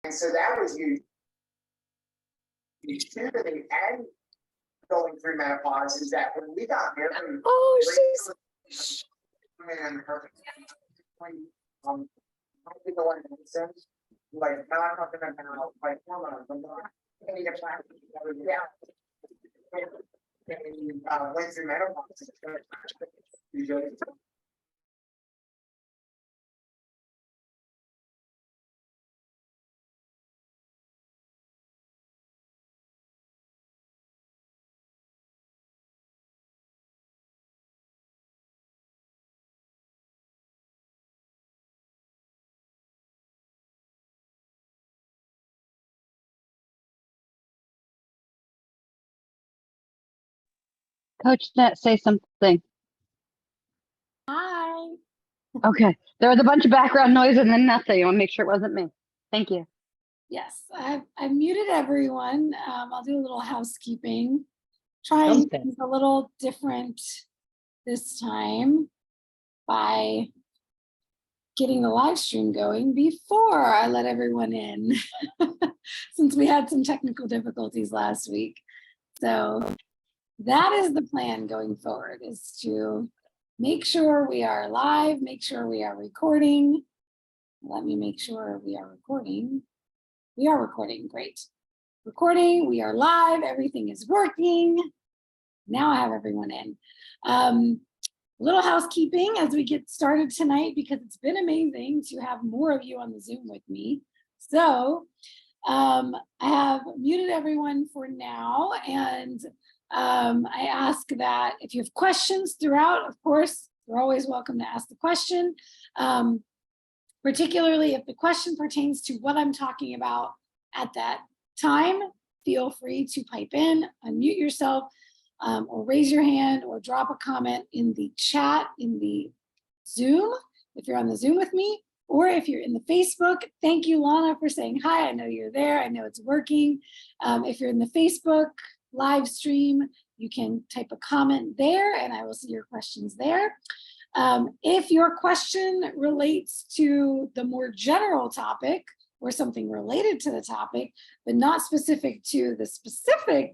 And so that was huge. Puberty and going through menopause is that when we got married, she's I think the one instance, like not talking about like hormones, but I need a plan. Yeah. And went through menopause. Coach Nat, say something. Hi. Okay. There was a bunch of background noise and then nothing. I want to make sure it wasn't me. Thank you. Yes, I've muted everyone. I'll do a little housekeeping. Trying things a little different this time by getting the live stream going before I let everyone in, since we had some technical difficulties last week. So that is the plan going forward, is to make sure we are live, make sure we are recording. Let me make sure we are recording. We are recording, great. Recording, we are live, everything is working. Now I have everyone in. A little housekeeping as we get started tonight, because it's been amazing to have more of you on the Zoom with me. So I have muted everyone for now, and I ask that if you have questions throughout, of course, you're always welcome to ask the question, particularly if the question pertains to what I'm talking about at that time. Feel free to pipe in, unmute yourself, or raise your hand, or drop a comment in the chat in the Zoom, if you're on the Zoom with me, or if you're in the Facebook. Thank you, Lana, for saying hi. I know you're there. I know it's working. If you're in the Facebook live stream, you can type a comment there and I will see your questions there. If your question relates to the more general topic or something related to the topic, but not specific to the specific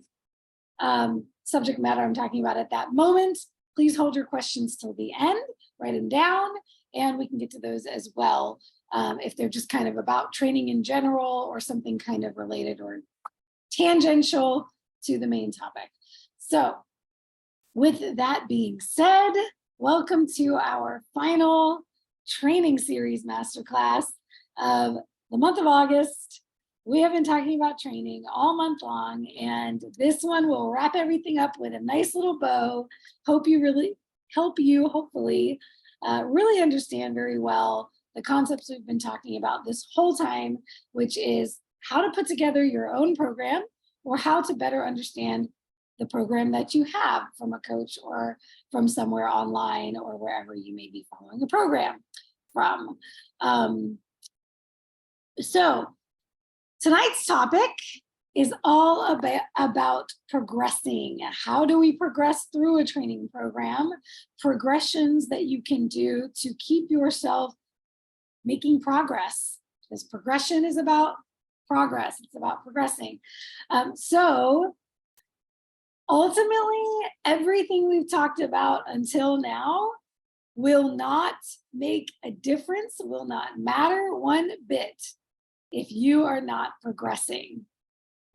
subject matter I'm talking about at that moment, please hold your questions till the end, write them down, and we can get to those as well. If they're just kind of about training in general or something kind of related or tangential to the main topic. So with that being said, welcome to our final training series masterclass of the month of August. We have been talking about training all month long, and this one will wrap everything up with a nice little bow. Hopefully really understand very well the concepts we've been talking about this whole time, which is how to put together your own program, or how to better understand the program that you have from a coach or from somewhere online or wherever you may be following a program from. So tonight's topic is all about progressing. How do we progress through a training program? Progressions that you can do to keep yourself making progress. Because progression is about progress. It's about progressing. So ultimately, everything we've talked about until now will not make a difference, will not matter one bit if you are not progressing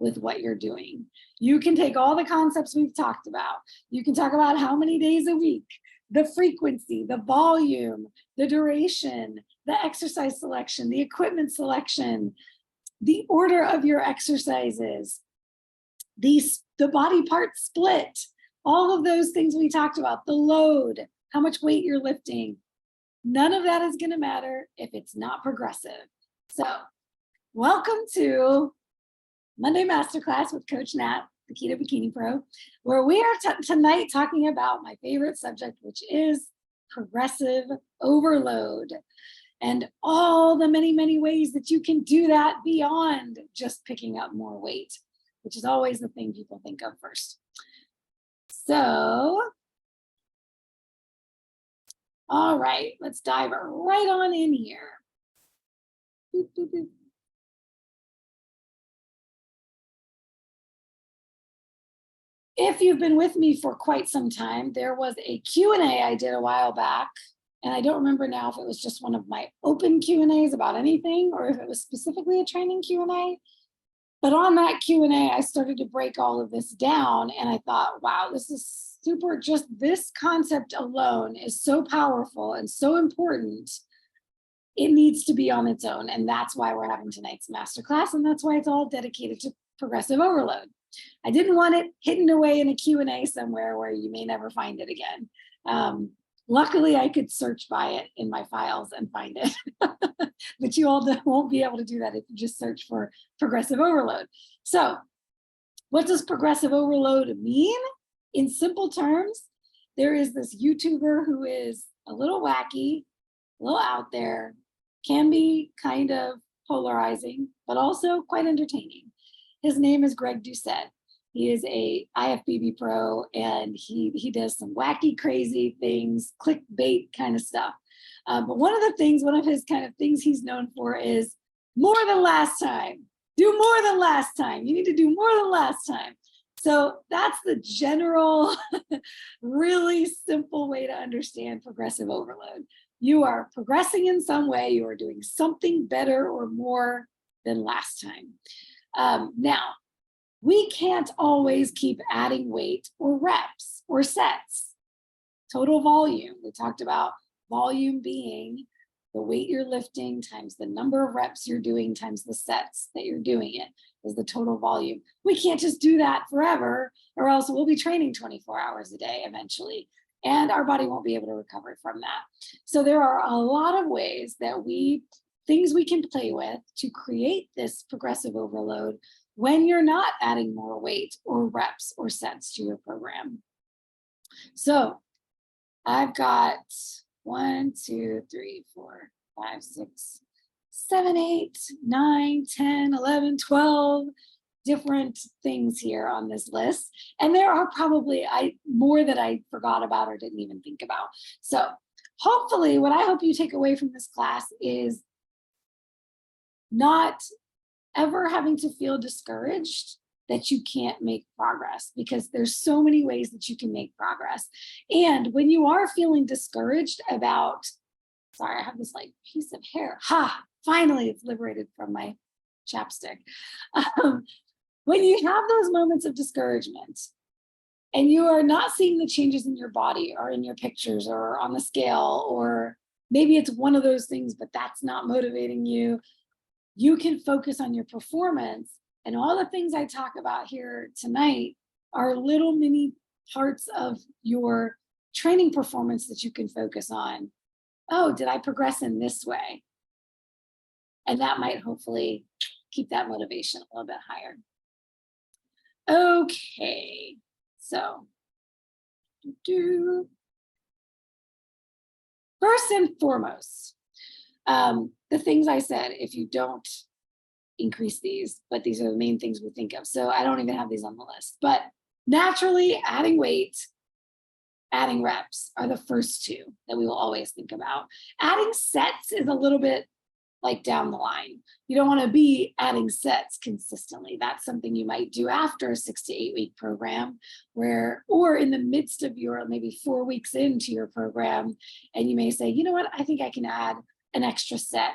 with what you're doing. You can take all the concepts we've talked about. You can talk about how many days a week, the frequency, the volume, the duration, the exercise selection, the equipment selection, the order of your exercises, the body part split, all of those things we talked about, the load, how much weight you're lifting. None of that is going to matter if it's not progressive. So welcome to Monday Masterclass with Coach Nat, the Keto Bikini Pro, where we are tonight talking about my favorite subject, which is progressive overload, and all the many, many ways that you can do that beyond just picking up more weight, which is always the thing people think of first. So, all right, let's dive right on in here. if you've been with me for quite some time, there was a Q&A I did a while back, and I don't remember now if it was just one of my open Q&As about anything or if it was specifically a training Q&A. But on that Q&A, I started to break all of this down, and I thought, wow, this is super. Just this concept alone is so powerful and so important. It needs to be on its own, and that's why we're having tonight's masterclass, and that's why it's all dedicated to progressive overload. I didn't want it hidden away in a Q&A somewhere where you may never find it again. Luckily, I could search by it in my files and find it, but you all won't be able to do that if you just search for progressive overload. So what does progressive overload mean? In simple terms, there is this YouTuber who is a little wacky, a little out there, can be kind of polarizing, but also quite entertaining. His name is Greg Doucette. He is a IFBB pro, and he does some wacky, crazy things, clickbait kind of stuff. But one of his kind of things he's known for is more than last time. Do more than last time. You need to do more than last time. So that's the general, really simple way to understand progressive overload. You are progressing in some way. You are doing something better or more than last time. Now, we can't always keep adding weight or reps or sets. Total volume, we talked about volume being the weight you're lifting times the number of reps you're doing times the sets that you're doing it is the total volume. We can't just do that forever, or else we'll be training 24 hours a day eventually, and our body won't be able to recover from that. So there are a lot of ways that things we can play with to create this progressive overload when you're not adding more weight or reps or sets to your program. So I've got 1, 2, 3, 4, 5, 6, 7, 8, 9, 10, 11, 12 different things here on this list. And there are probably more that I forgot about or didn't even think about. So hopefully what I hope you take away from this class is not ever having to feel discouraged that you can't make progress, because there's so many ways that you can make progress. And when you are feeling discouraged about, sorry, I have this like piece of hair. Finally it's liberated from my chapstick. When you have those moments of discouragement and you are not seeing the changes in your body or in your pictures or on the scale, or maybe it's one of those things, but that's not motivating you, you can focus on your performance. And all the things I talk about here tonight are little mini parts of your training performance that you can focus on. Oh, did I progress in this way? And that might hopefully keep that motivation a little bit higher. Okay, so first and foremost, the things I said, if you don't increase these, but these are the main things we think of. So I don't even have these on the list, but naturally adding weight, adding reps are the first two that we will always think about. Adding sets is a little bit like down the line. You don't want to be adding sets consistently. That's something you might do after a 6 to 8 week program, or in the midst of your maybe 4 weeks into your program, and you may say, you know what, I think I can add an extra set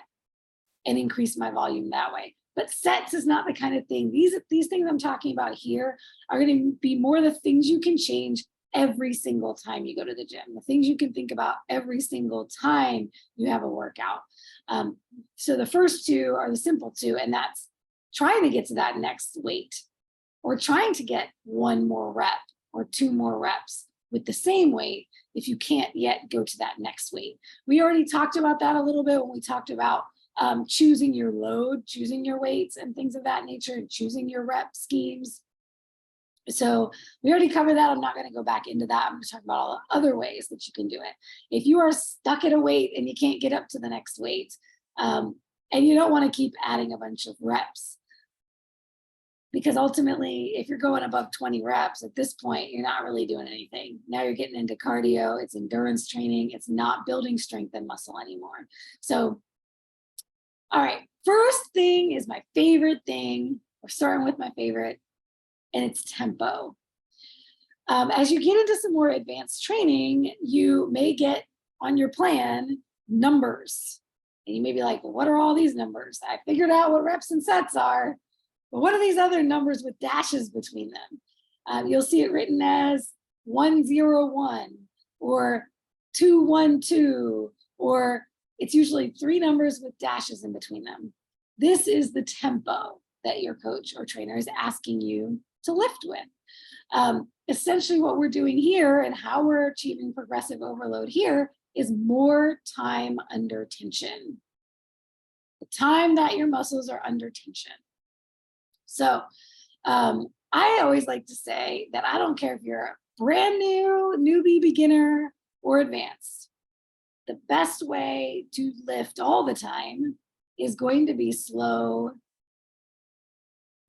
and increase my volume that way. But sets is not the kind of thing. These things I'm talking about here are going to be more the things you can change every single time you go to the gym, the things you can think about every single time you have a workout. So the first two are the simple two, and that's trying to get to that next weight, or trying to get 1 more rep or 2 more reps with the same weight if you can't yet go to that next weight. We already talked about that a little bit when we talked about choosing your load, choosing your weights and things of that nature, and choosing your rep schemes. So we already covered that. I'm not going to go back into that. I'm going to talk about all the other ways that you can do it. If you are stuck at a weight and you can't get up to the next weight, and you don't want to keep adding a bunch of reps, because ultimately, if you're going above 20 reps at this point, you're not really doing anything. Now you're getting into cardio, it's endurance training, it's not building strength and muscle anymore. So, all right, first thing is my favorite thing. We're starting with my favorite, and it's tempo. As you get into some more advanced training, you may get on your plan numbers. And you may be like, well, what are all these numbers? I figured out what reps and sets are, but what are these other numbers with dashes between them? You'll see it written as 101 or 212, or it's usually 3 numbers with dashes in between them. This is the tempo that your coach or trainer is asking you to lift with. Essentially what we're doing here and how we're achieving progressive overload here is more time under tension. The time that your muscles are under tension. So I always like to say that I don't care if you're a brand new, newbie, beginner, or advanced. The best way to lift all the time is going to be slow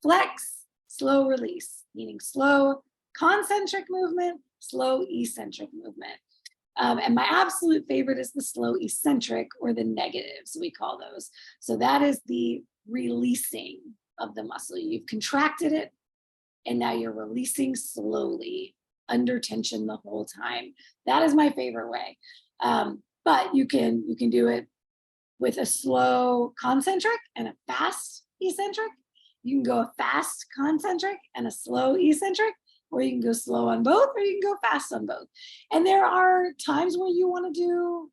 flex, slow release, meaning slow concentric movement, slow eccentric movement. And my absolute favorite is the slow eccentric, or the negatives, we call those. So that is the releasing of the muscle. You've contracted it, and now you're releasing slowly under tension the whole time. That is my favorite way. But you can do it with a slow concentric and a fast eccentric. You can go a fast concentric and a slow eccentric, or you can go slow on both, or you can go fast on both. And there are times where you want to do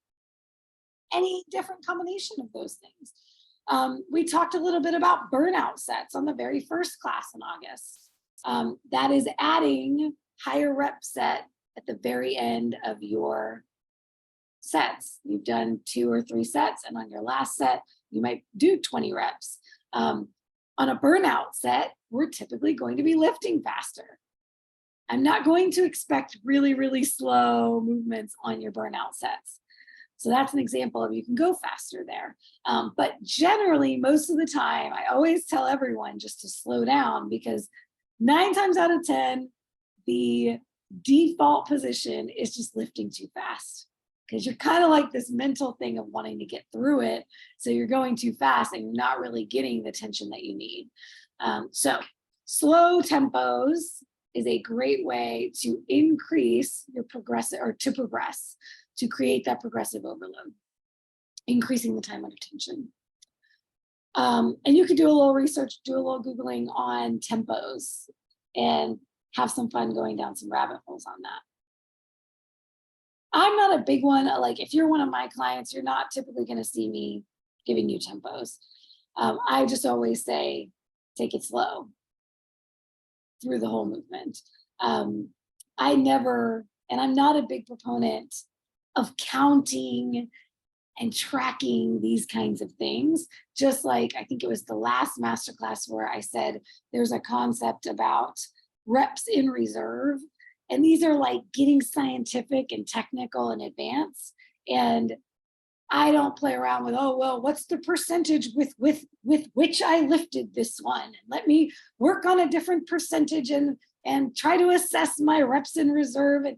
any different combination of those things. We talked a little bit about burnout sets on the very first class in August. That is adding higher rep set at the very end of your sets. You've done 2 or 3 sets, and on your last set, you might do 20 reps. On a burnout set, we're typically going to be lifting faster. I'm not going to expect really, really slow movements on your burnout sets. So that's an example of you can go faster there. But generally, most of the time, I always tell everyone just to slow down, because 9 times out of 10, the default position is just lifting too fast, because you're kind of like this mental thing of wanting to get through it. So you're going too fast and you're not really getting the tension that you need. So slow tempos is a great way to increase your progressive, or to progress, to create that progressive overload, increasing the time under tension. And you can do a little research, do a little Googling on tempos, and have some fun going down some rabbit holes on that. I'm not a big one, like if you're one of my clients, you're not typically going to see me giving you tempos. I just always say, take it slow through the whole movement. I never, and I'm not a big proponent of counting and tracking these kinds of things. Just like, I think it was the last masterclass where I said, there's a concept about reps in reserve. And these are like getting scientific and technical and advanced. And I don't play around with, oh, well, what's the percentage with which I lifted this one? Let me work on a different percentage and try to assess my reps in reserve. And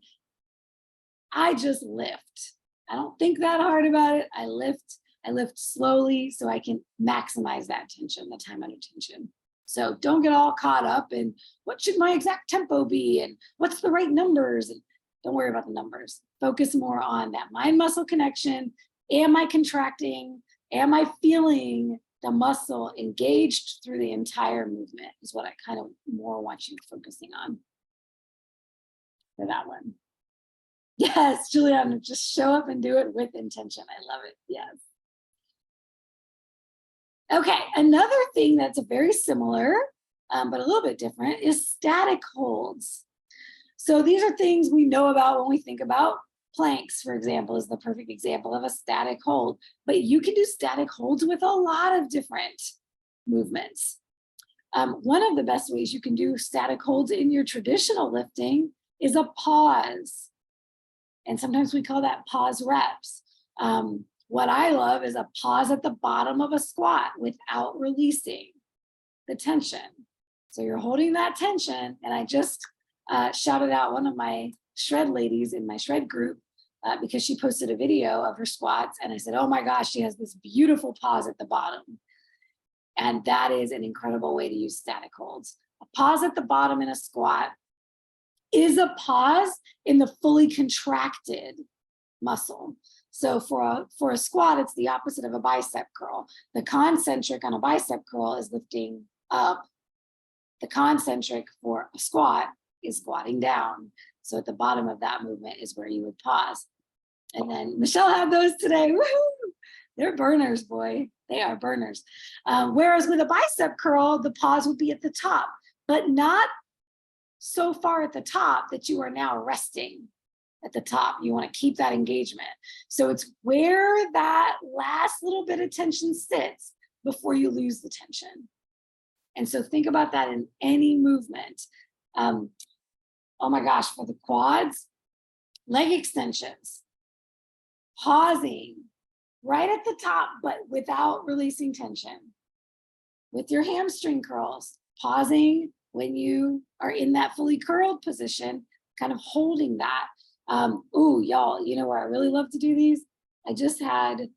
I just lift. I don't think that hard about it. I lift slowly so I can maximize that tension, the time under tension. So don't get all caught up in what should my exact tempo be and what's the right numbers. And don't worry about the numbers. Focus more on that mind-muscle connection. Am I contracting? Am I feeling the muscle engaged through the entire movement is what I kind of more want you focusing on for that one. Yes, Juliana, just show up and do it with intention. I love it. Yes. Okay, another thing that's very similar, but a little bit different, is static holds. So these are things we know about when we think about planks, for example, is the perfect example of a static hold. But you can do static holds with a lot of different movements. One of the best ways you can do static holds in your traditional lifting is a pause. And sometimes we call that pause reps. What I love is a pause at the bottom of a squat without releasing the tension. So you're holding that tension, and I just shouted out one of my shred ladies in my shred group because she posted a video of her squats, and I said, oh my gosh, she has this beautiful pause at the bottom. And that is an incredible way to use static holds. A pause at the bottom in a squat is a pause in the fully contracted muscle. So for a squat, it's the opposite of a bicep curl. The concentric on a bicep curl is lifting up. The concentric for a squat is squatting down. So at the bottom of that movement is where you would pause. And then Michelle had those today. Woohoo! They're burners, boy. They are burners. Whereas with a bicep curl, the pause would be at the top, but not so far at the top that you are now resting at the top. You want to keep that engagement. So it's where that last little bit of tension sits before you lose the tension. And so think about that in any movement. Oh my gosh, for the quads, leg extensions, pausing right at the top, but without releasing tension. With your hamstring curls, pausing when you are in that fully curled position, kind of holding that. Ooh, y'all, you know where I really love to do these? I just had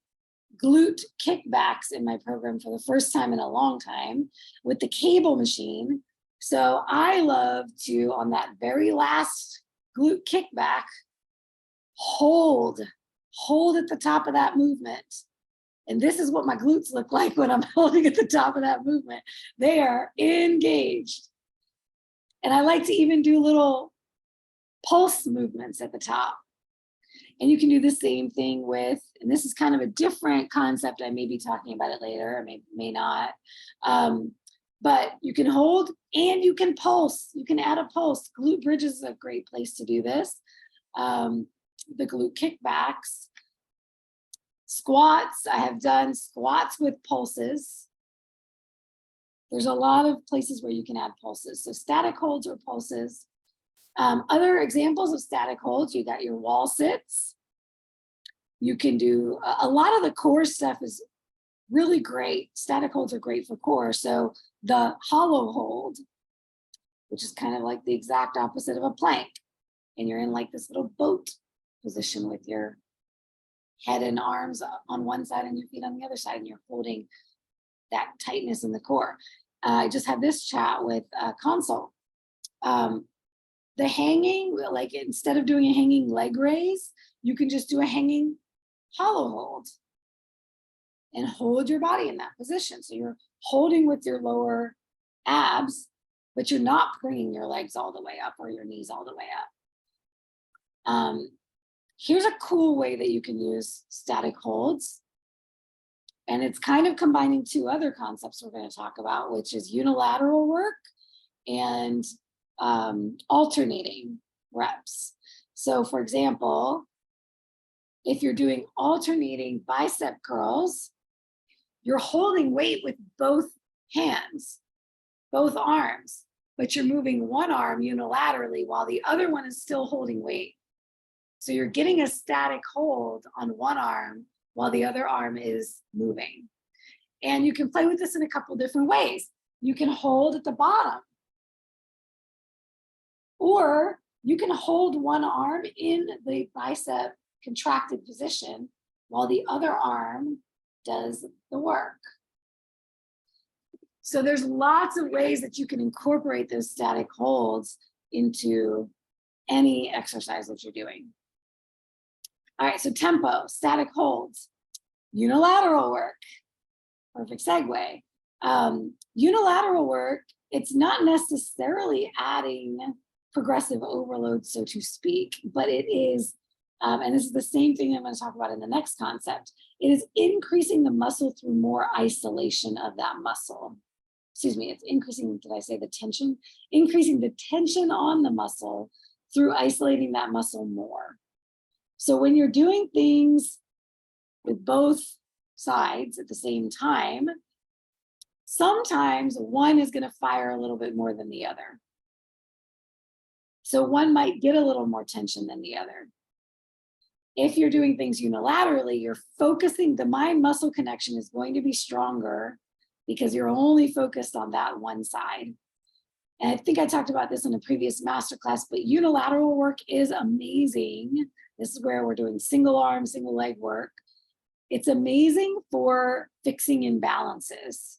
glute kickbacks in my program for the first time in a long time with the cable machine. So I love to, on that very last glute kickback, hold at the top of that movement. And this is what my glutes look like when I'm holding at the top of that movement. They are engaged. And I like to even do little pulse movements at the top. And you can do the same thing with, and this is kind of a different concept. I may be talking about it later, or may not. But you can hold and you can pulse. You can add a pulse. Glute bridges is a great place to do this. The glute kickbacks. Squats, I have done squats with pulses. There's a lot of places where you can add pulses. So static holds or pulses. Other examples of static holds, you got your wall sits. You can do, a lot of the core stuff is really great. Static holds are great for core. So the hollow hold, which is kind of like the exact opposite of a plank. And you're in like this little boat position with your head and arms on one side and your feet on the other side, and you're holding that tightness in the core. I just had this chat with Console. The hanging, like instead of doing a hanging leg raise, you can just do a hanging hollow hold and hold your body in that position. So you're holding with your lower abs, but you're not bringing your legs all the way up or your knees all the way up. Here's a cool way that you can use static holds. And it's kind of combining two other concepts we're going to talk about, which is unilateral work and alternating reps. So for example, if you're doing alternating bicep curls, you're holding weight with both hands, both arms, but you're moving one arm unilaterally while the other one is still holding weight. So you're getting a static hold on one arm while the other arm is moving. And you can play with this in a couple different ways. You can hold at the bottom, or you can hold one arm in the bicep contracted position while the other arm does the work. So there's lots of ways that you can incorporate those static holds into any exercise that you're doing. All right, so tempo, static holds, unilateral work, perfect segue. Unilateral work, it's not necessarily adding progressive overload, so to speak, but it is, and this is the same thing I'm going to talk about in the next concept, it is increasing the muscle through more isolation of that muscle. Excuse me, it's increasing, did I say the tension? Increasing the tension on the muscle through isolating that muscle more. So when you're doing things with both sides at the same time, sometimes one is going to fire a little bit more than the other. So one might get a little more tension than the other. If you're doing things unilaterally, you're focusing, the mind-muscle connection is going to be stronger because you're only focused on that one side. And I think I talked about this in a previous masterclass, but unilateral work is amazing. This is where we're doing single arm, single leg work. It's amazing for fixing imbalances.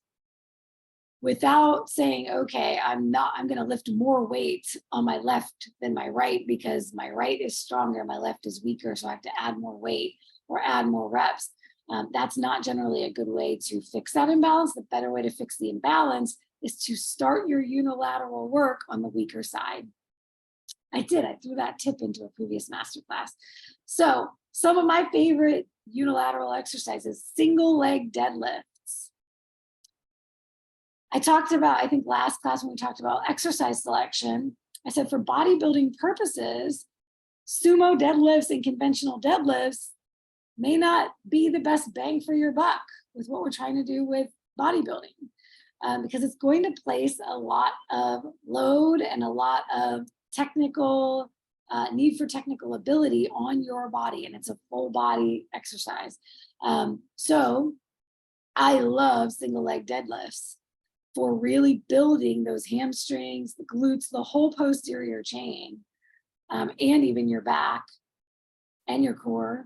without saying, okay, I'm going to lift more weight on my left than my right because my right is stronger, my left is weaker, so I have to add more weight or add more reps. That's not generally a good way to fix that imbalance. The better way to fix the imbalance is to start your unilateral work on the weaker side. I threw that tip into a previous masterclass. So some of my favorite unilateral exercises, single leg deadlifts. I talked about, I think last class when we talked about exercise selection, I said for bodybuilding purposes, sumo deadlifts and conventional deadlifts may not be the best bang for your buck with what we're trying to do with bodybuilding, because it's going to place a lot of load and a lot of technical need for technical ability on your body, and it's a full body exercise. So I love single leg deadlifts for really building those hamstrings, the glutes, the whole posterior chain, and even your back and your core,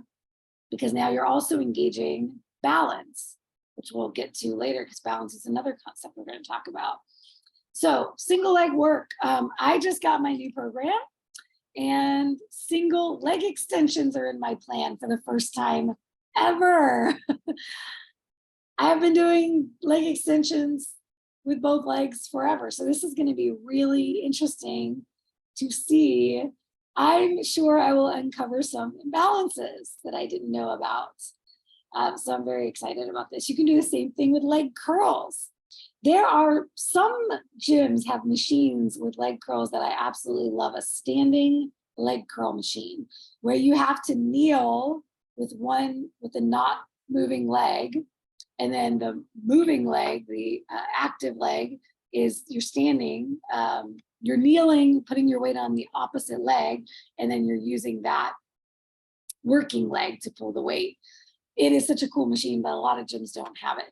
because now you're also engaging balance, which we'll get to later because balance is another concept we're going to talk about. So single leg work. I just got my new program, and single leg extensions are in my plan for the first time ever. I have been doing leg extensions with both legs forever. So this is going to be really interesting to see. I'm sure I will uncover some imbalances that I didn't know about. So I'm very excited about this. You can do the same thing with leg curls. There are some gyms have machines with leg curls that I absolutely love. A standing leg curl machine where you have to kneel with a not moving leg, and then the moving leg, the active leg, is you're standing, you're kneeling, putting your weight on the opposite leg, and then you're using that working leg to pull the weight. It is such a cool machine, but a lot of gyms don't have it.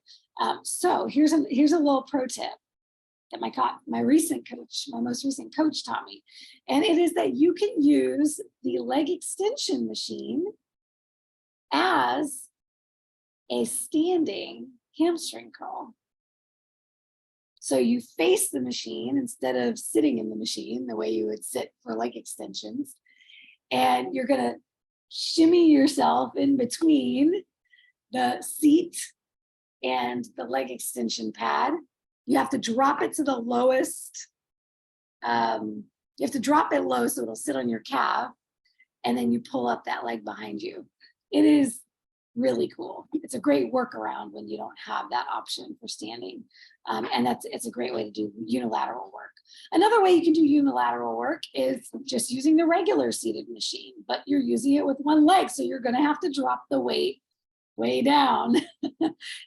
So here's a little pro tip that my most recent coach taught me. And it is that you can use the leg extension machine as a standing hamstring curl. So you face the machine instead of sitting in the machine the way you would sit for leg extensions. And you're going to shimmy yourself in between the seat and the leg extension pad. You have to drop it to the lowest. You have to drop it low so it'll sit on your calf, and then you pull up that leg behind you. It is really cool. It's a great workaround when you don't have that option for standing. And it's a great way to do unilateral work. Another way you can do unilateral work is just using the regular seated machine, but you're using it with one leg. So you're going to have to drop the weight way down.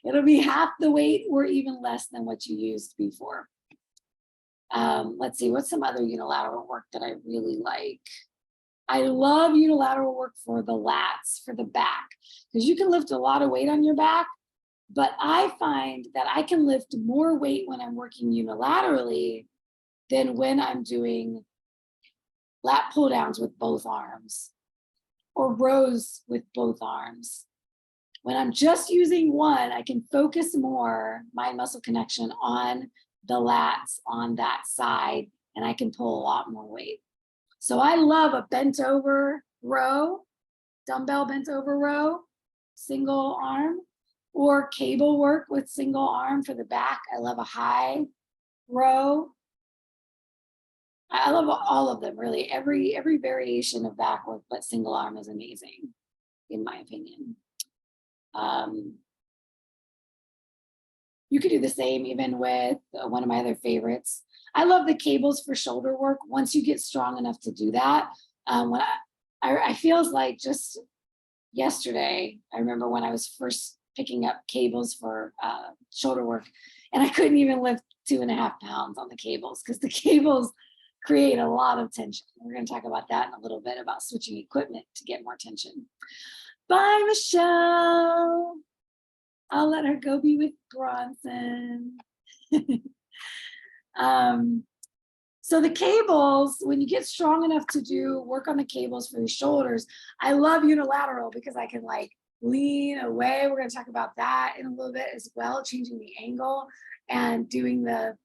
It'll be half the weight or even less than what you used before. Let's see, what's some other unilateral work that I really like? I love unilateral work for the lats, for the back, because you can lift a lot of weight on your back, but I find that I can lift more weight when I'm working unilaterally than when I'm doing lat pull downs with both arms or rows with both arms. When I'm just using one, I can focus more mind muscle connection on the lats on that side, and I can pull a lot more weight. So I love a bent over row, dumbbell bent over row, single arm, or cable work with single arm for the back. I love a high row. I love all of them, really. Every variation of back work, but single arm is amazing, in my opinion. You could do the same even with one of my other favorites. I love the cables for shoulder work. Once you get strong enough to do that, I feels like just yesterday, I remember when I was first picking up cables for shoulder work, and I couldn't even lift 2.5 pounds on the cables because the cables create a lot of tension. We're going to talk about that in a little bit, about switching equipment to get more tension. Bye, Michelle. I'll let her go be with Bronson. So the cables, when you get strong enough to do work on the cables for your shoulders, I love unilateral because I can like lean away. We're going to talk about that in a little bit as well, changing the angle and doing the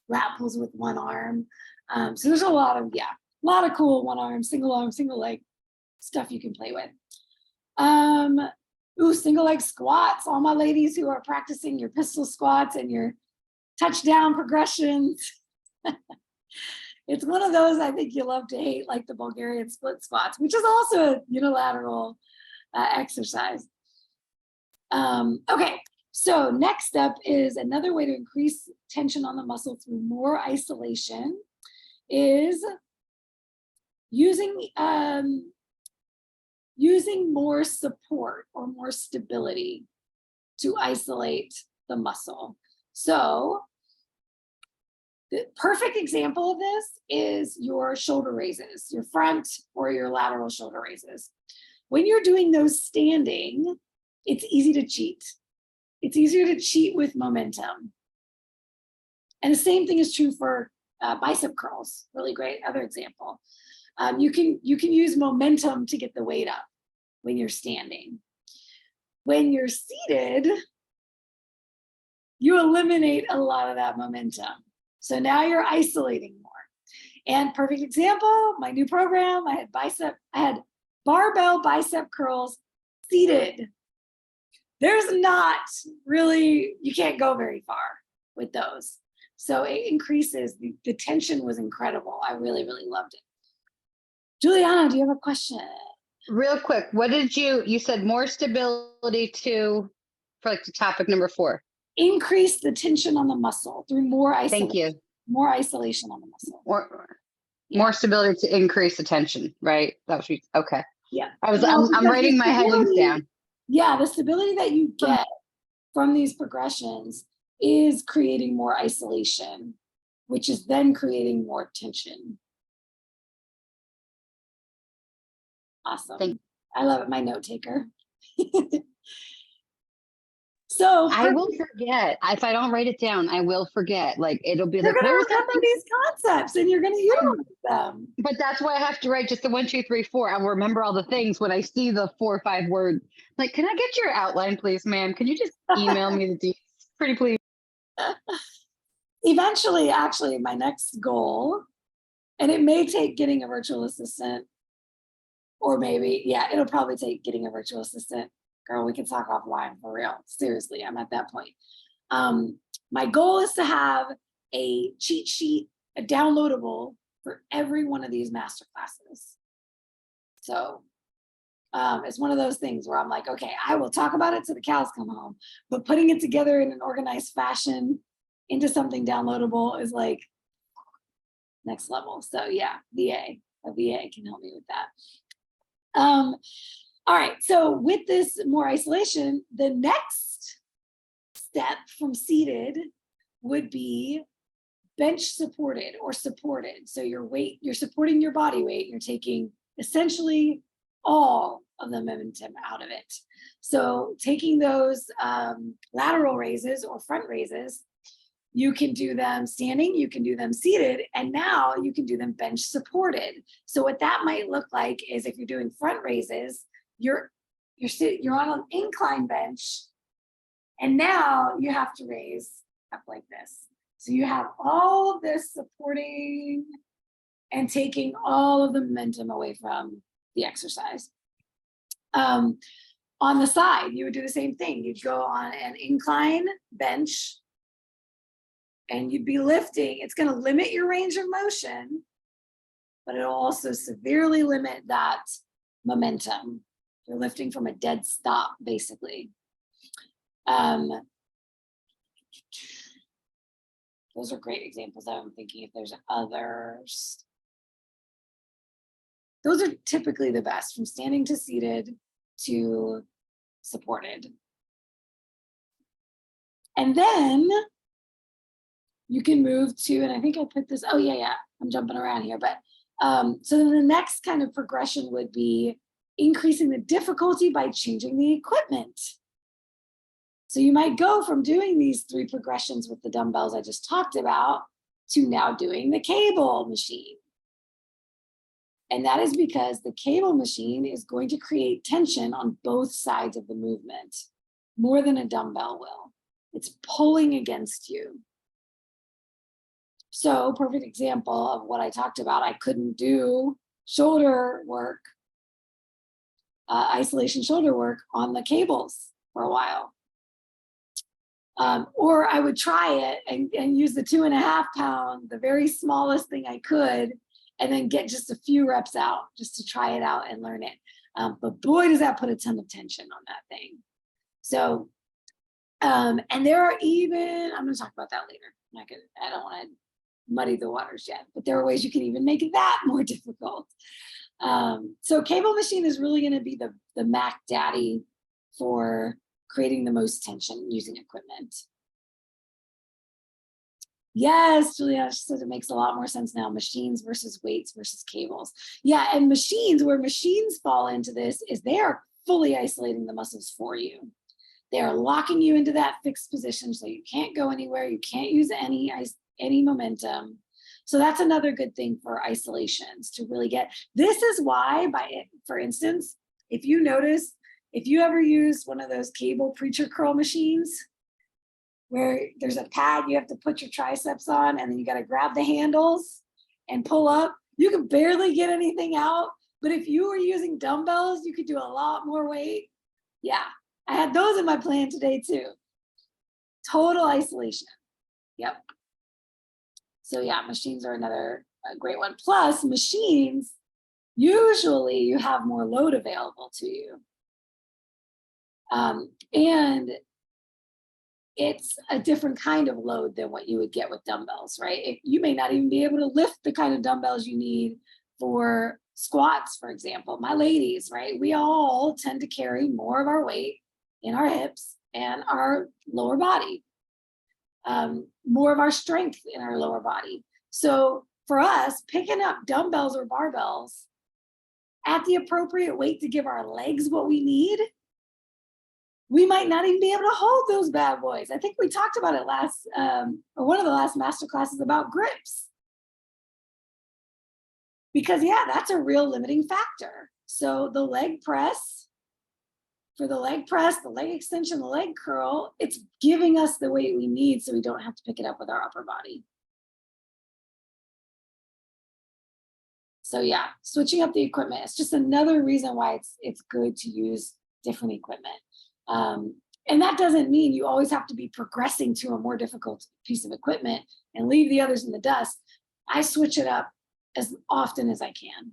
lat pulls with one arm. So there's a lot of cool one arm, single leg stuff you can play with. Single leg squats. All my ladies who are practicing your pistol squats and your touchdown progressions. It's one of those I think you love to hate, like the Bulgarian split squats, which is also a unilateral exercise. Okay, so next up is another way to increase tension on the muscle through more isolation is using more support or more stability to isolate the muscle. So the perfect example of this is your shoulder raises, your front or your lateral shoulder raises. When you're doing those standing, it's easy to cheat. It's easier to cheat with momentum. And the same thing is true for bicep curls. Really great other example. You can use momentum to get the weight up when you're standing. When you're seated, you eliminate a lot of that momentum. So now you're isolating more. And perfect example, my new program, I had barbell bicep curls seated. There's not really, you can't go very far with those. So it increases, the tension was incredible. I really, really loved it. Juliana, do you have a question? Real quick, what did you said more stability for like the topic number 4. Increase the tension on the muscle through more isolation. Thank you. More isolation on the muscle. More stability to increase the tension, right? That was okay. Yeah. I'm writing my headings down. Yeah, the stability that you get from these progressions is creating more isolation, which is then creating more tension. Awesome. I love it. My note taker. So I will forget. If I don't write it down, I will forget. Like it'll be you're like, going what to was that remember thing? these concepts and you're going to utilize them. But that's why I have to write just the 1, 2, 3, 4. I'll remember all the things when I see the 4 or 5 word. Like, can I get your outline, please, ma'am? Can you just email me the details? Pretty please. Eventually, actually, my next goal, and it may take getting a virtual assistant, or maybe, it'll probably take getting a virtual assistant. Girl, we can talk offline for real. Seriously, I'm at that point. My goal is to have a cheat sheet, a downloadable for every one of these master classes. So it's one of those things where I'm like, okay, I will talk about it till the cows come home, but putting it together in an organized fashion into something downloadable is like next level. So yeah, a VA can help me with that. All right, so with this more isolation, the next step from seated would be bench supported or supported. So your weight, you're supporting your body weight, you're taking essentially all of the momentum out of it. So taking those lateral raises or front raises, you can do them standing, you can do them seated, and now you can do them bench supported. So what that might look like is if you're doing front raises, you're on an incline bench, and now you have to raise up like this. So you have all of this supporting and taking all of the momentum away from the exercise. On the side, you would do the same thing. You'd go on an incline bench and you'd be lifting. It's going to limit your range of motion, but it'll also severely limit that momentum. You're lifting from a dead stop, basically. Those are great examples. I'm thinking if there's others. Those are typically the best, from standing to seated to supported. And then you can move to, and I think I put this, I'm jumping around here, but so then the next kind of progression would be increasing the difficulty by changing the equipment. So you might go from doing these 3 progressions with the dumbbells I just talked about to now doing the cable machine. And that is because the cable machine is going to create tension on both sides of the movement, more than a dumbbell will. It's pulling against you. So, perfect example of what I talked about. I couldn't do shoulder work, isolation shoulder work on the cables for a while. Or I would try it and use the 2.5 pound, the very smallest thing I could, and then get just a few reps out just to try it out and learn it. But boy, does that put a ton of tension on that thing. So, and there are even, I'm going to talk about that later. I don't want to muddy the waters yet, but there are ways you can even make that more difficult. So cable machine is really going to be the Mac Daddy for creating the most tension using equipment. Yes, Julia says it makes a lot more sense now. Machines versus weights versus cables. Yeah, and machines, where machines fall into this is they are fully isolating the muscles for you. They are locking you into that fixed position so you can't go anywhere. You can't use any momentum. So that's another good thing for isolations to really get. This is why, for instance, if you notice, if you ever use one of those cable preacher curl machines where there's a pad you have to put your triceps on and then you got to grab the handles and pull up, you can barely get anything out. But if you were using dumbbells, you could do a lot more weight. Yeah, I had those in my plan today too. Total isolation. Yep. So yeah, machines are another great one. Plus machines, usually you have more load available to you. And it's a different kind of load than what you would get with dumbbells, right? You may not even be able to lift the kind of dumbbells you need for squats, for example. My ladies, right? We all tend to carry more of our weight in our hips and our lower body. More of our strength in our lower body. So for us, picking up dumbbells or barbells at the appropriate weight to give our legs what we need, we might not even be able to hold those bad boys. I think we talked about it or one of the last master classes about grips. Because yeah, that's a real limiting factor. So the leg press, for the leg press, the leg extension, the leg curl, it's giving us the weight we need so we don't have to pick it up with our upper body. So yeah, switching up the equipment, it's just another reason why it's good to use different equipment. And that doesn't mean you always have to be progressing to a more difficult piece of equipment and leave the others in the dust. I switch it up as often as I can.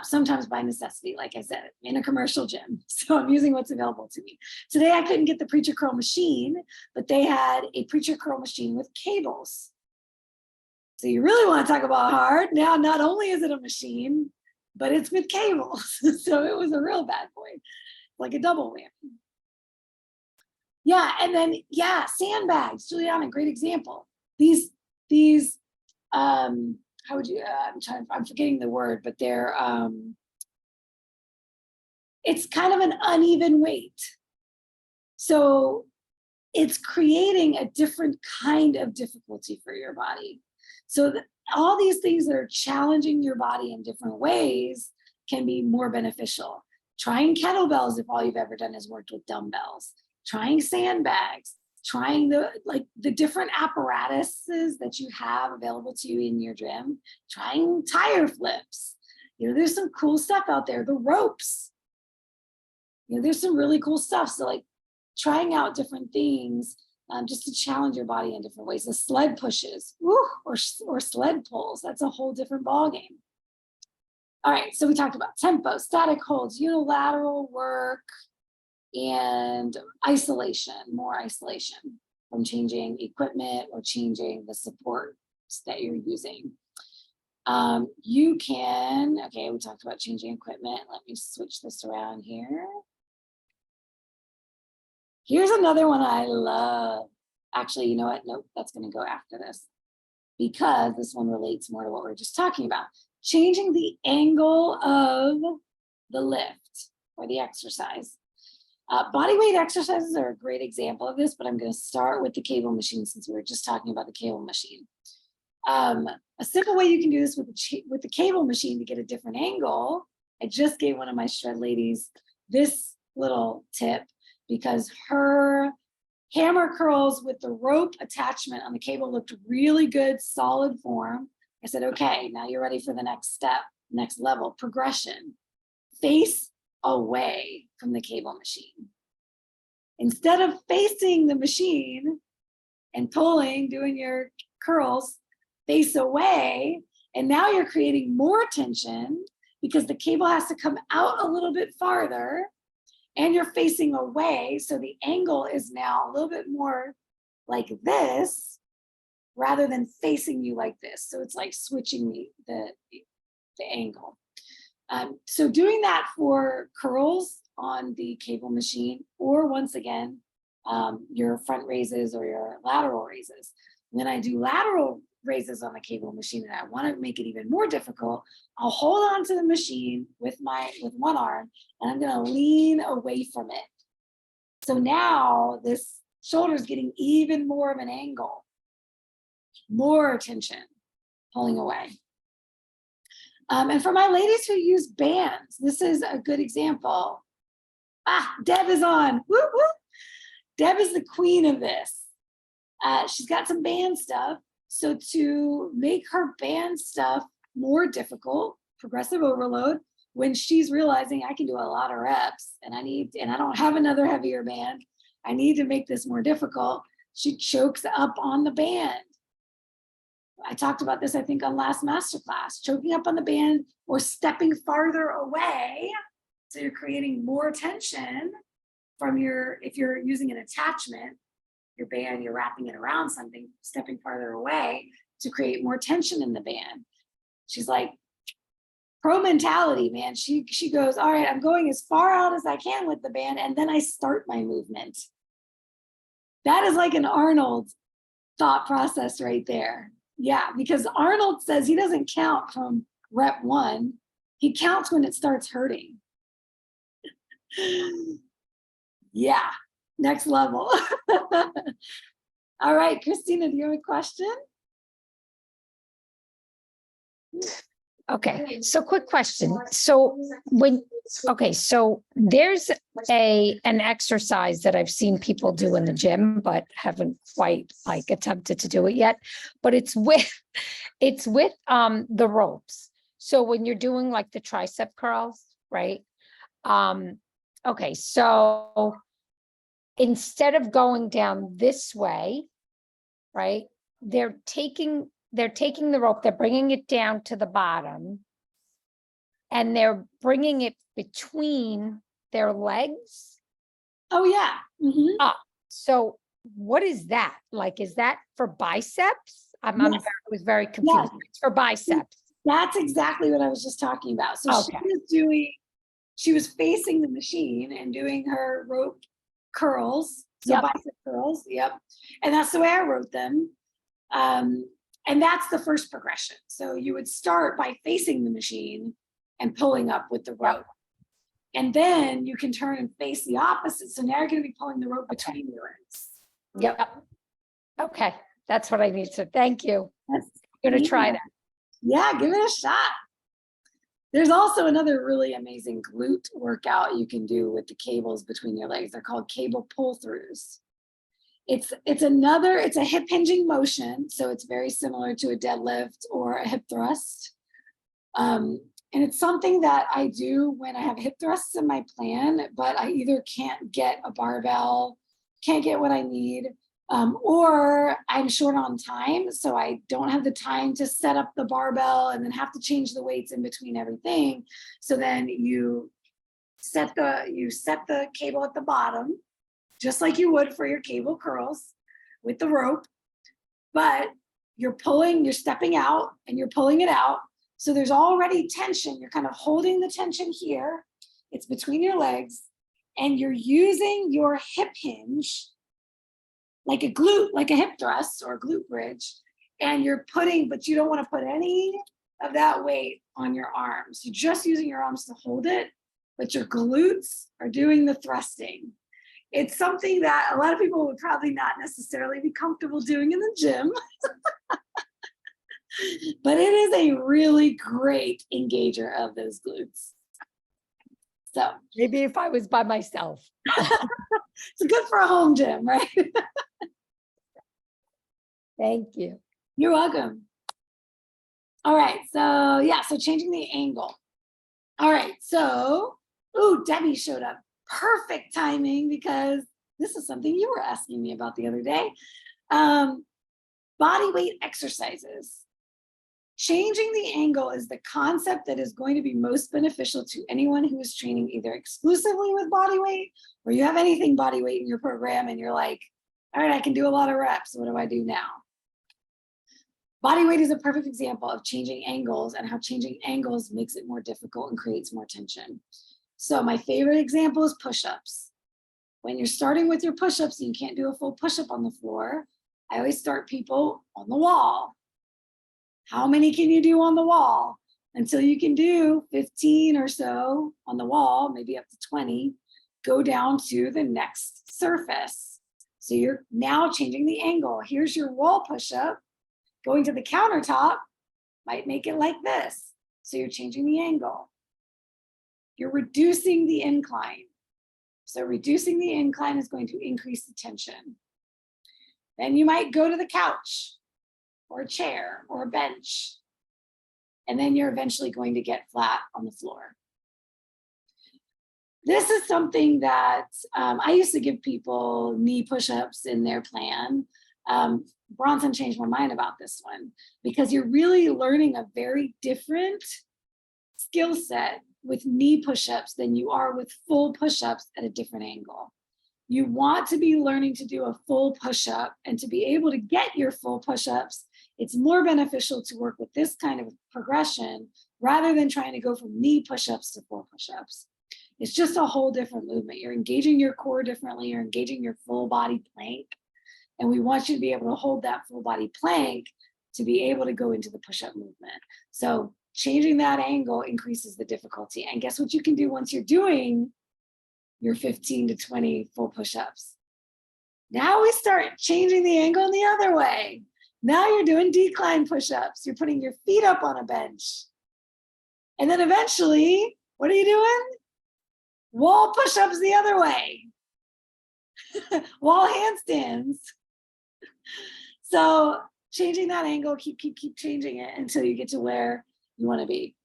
Sometimes by necessity, like I said, in a commercial gym. So I'm using what's available to me. Today I couldn't get the preacher curl machine, but they had a preacher curl machine with cables. So you really want to talk about hard. Now, not only is it a machine, but it's with cables. So it was a real bad boy, like a double whammy. Yeah, and then, yeah, sandbags, Juliana, great example. These how would you, I'm forgetting the word, but they're, it's kind of an uneven weight. So it's creating a different kind of difficulty for your body. So all these things that are challenging your body in different ways can be more beneficial. Trying kettlebells if all you've ever done is worked with dumbbells. Trying sandbags. Trying the different apparatuses that you have available to you in your gym, trying tire flips. You know, there's some cool stuff out there. The ropes. You know, there's some really cool stuff. So like trying out different things just to challenge your body in different ways. The sled pushes, or sled pulls. That's a whole different ballgame. All right, so we talked about tempo, static holds, unilateral work, and isolation, more isolation from changing equipment or changing the supports that you're using. You can, okay, we talked about changing equipment. Let me switch this around here. Here's another one I love. Actually, you know what? Nope, that's going to go after this because this one relates more to what we were just talking about. Changing the angle of the lift or the exercise. Body weight exercises are a great example of this, but I'm going to start with the cable machine since we were just talking about the cable machine. A simple way you can do this with the cable machine to get a different angle. I just gave one of my shred ladies this little tip because her hammer curls with the rope attachment on the cable looked really good, solid form. I said, okay, now you're ready for the next step, next level, progression. Face away from the cable machine. Instead of facing the machine and pulling, doing your curls, face away, and now you're creating more tension because the cable has to come out a little bit farther and you're facing away. So the angle is now a little bit more like this rather than facing you like this. So it's like switching the angle. So doing that for curls on the cable machine, or once again, your front raises or your lateral raises. When I do lateral raises on the cable machine and I want to make it even more difficult, I'll hold on to the machine with one arm and I'm going to lean away from it. So now this shoulder is getting even more of an angle, more tension, pulling away. And for my ladies who use bands, this is a good example. Deb is on. Woo, woo. Deb is the queen of this. She's got some band stuff. So to make her band stuff more difficult, progressive overload, when she's realizing I can do a lot of reps and I don't have another heavier band, I need to make this more difficult, she chokes up on the band. I talked about this, I think, on last masterclass, choking up on the band or stepping farther away. So you're creating more tension from if you're using an attachment, your band, you're wrapping it around something, stepping farther away to create more tension in the band. She's like, pro mentality, man. She goes, all right, I'm going as far out as I can with the band, and then I start my movement. That is like an Arnold thought process right there. Yeah, because Arnold says he doesn't count from rep 1. He counts when it starts hurting. Yeah, next level. All right, Christina, do you have a question? Okay, so quick question. So so there's an exercise that I've seen people do in the gym, but haven't quite attempted to do it yet. But it's with the ropes. So when you're doing like the tricep curls, right? Okay, so instead of going down this way, right? They're taking the rope, they're bringing it down to the bottom, and they're bringing it between their legs. Oh, yeah. Mm-hmm. So what is that? Like, is that for biceps? I was very confused. Yes. It's for biceps. That's exactly what I was just talking about. So Okay. she was facing the machine and doing her rope curls. So Yep. bicep curls. Yep. And that's the way I wrote them. And that's the first progression. So you would start by facing the machine and pulling up with the rope. And then you can turn and face the opposite. So now you're going to be pulling the rope between your legs. Yep. Okay. That's what I need to. Thank you. That's I'm going to try that. Yeah, give it a shot. There's also another really amazing glute workout you can do with the cables between your legs. They're called cable pull-throughs. It's a hip hinging motion. So it's very similar to a deadlift or a hip thrust. And it's something that I do when I have hip thrusts in my plan, but I either can't get a barbell, can't get what I need, or I'm short on time. So I don't have the time to set up the barbell and then have to change the weights in between everything. So then you set the cable at the bottom, just like you would for your cable curls with the rope, but you're stepping out and you're pulling it out. So there's already tension. You're kind of holding the tension here. It's between your legs and you're using your hip hinge like a hip thrust or a glute bridge. And but you don't want to put any of that weight on your arms. You're just using your arms to hold it, but your glutes are doing the thrusting. It's something that a lot of people would probably not necessarily be comfortable doing in the gym. but it is a really great engager of those glutes. So Maybe if I was by myself. it's good for a home gym, right? Thank you. You're welcome. All right, so yeah, so changing the angle. All right, so, ooh, Debbie showed up. Perfect timing, because this is something you were asking me about the other day. Body weight exercises. Changing the angle is the concept that is going to be most beneficial to anyone who is training either exclusively with body weight, or you have anything body weight in your program and you're like, all right, I can do a lot of reps. What do I do now? Body weight is a perfect example of changing angles and how changing angles makes it more difficult and creates more tension. So my favorite example is push-ups. When you're starting with your push-ups and you can't do a full push-up on the floor, I always start people on the wall. How many can you do on the wall? Until you can do 15 or so on the wall, maybe up to 20, go down to the next surface. So you're now changing the angle. Here's your wall push-up. Going to the countertop might make it like this. So you're changing the angle. You're reducing the incline. So reducing the incline is going to increase the tension. Then you might go to the couch or a chair or a bench. And then you're eventually going to get flat on the floor. This is something that I used to give people knee push-ups in their plan. Bronson changed my mind about this one, because you're really learning a very different skill set with knee push-ups than you are with full push-ups at a different angle. You want to be learning to do a full push-up, and to be able to get your full push-ups, it's more beneficial to work with this kind of progression rather than trying to go from knee push-ups to full push-ups. It's just a whole different movement. You're engaging your core differently. You're engaging your full body plank. And we want you to be able to hold that full body plank to be able to go into the push-up movement. So changing that angle increases the difficulty. And guess what you can do once you're doing your 15 to 20 full push-ups? Now we start changing the angle in the other way. Now you're doing decline push-ups. You're putting your feet up on a bench. And then eventually, what are you doing? Wall push-ups the other way. Wall handstands. So changing that angle, keep changing it until you get to where you want to be.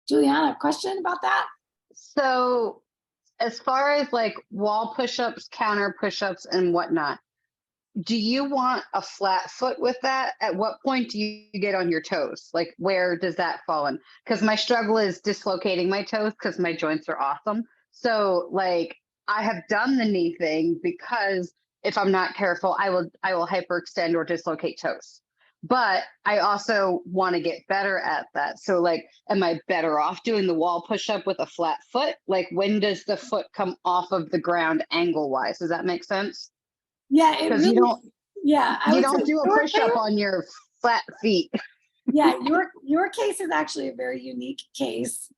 Juliana, question about that? So as far as like wall push-ups, counter push-ups, and whatnot, do you want a flat foot with that? At what point do you get on your toes? Like, where does that fall in? Because my struggle is dislocating my toes because my joints are awesome. So like, I have done the knee thing because if I'm not careful, I will hyperextend or dislocate toes. But I also want to get better at that. So like, am I better off doing the wall push-up with a flat foot? Like, when does the foot come off of the ground angle-wise? Does that make sense? Yeah, it really, you don't do a push-up on your flat feet. Yeah, your case is actually a very unique case.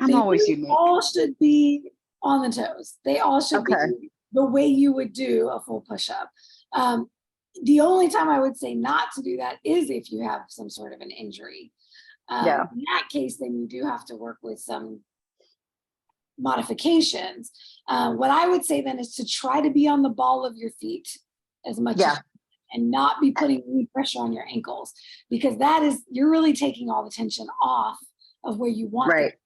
I'm always unique. All should be on the toes. They all should be the way you would do a full push-up. The only time I would say not to do that is if you have some sort of an injury. In that case, then you do have to work with some modifications. What I would say then is to try to be on the ball of your feet as much as, and not be putting any pressure on your ankles, because that is, you're really taking all the tension off of where you want it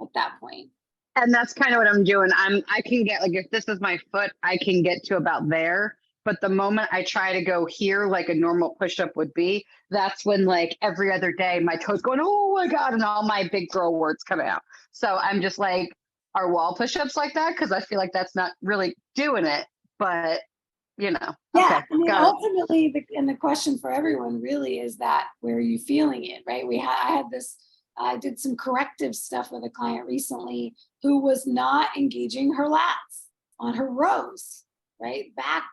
at that point. And that's kind of what I'm doing. I can get, like, if this is my foot, I can get to about there. But the moment I try to go here, like a normal push-up would be, that's when, like, every other day my toes going, oh my God, and all my big girl words come out. So I'm just like, are wall push-ups like that? Because I feel like that's not really doing it, but you know. Yeah, okay, I mean, ultimately, the question for everyone really is that, where are you feeling it, right? I did some corrective stuff with a client recently who was not engaging her lats on her rows, right? Back,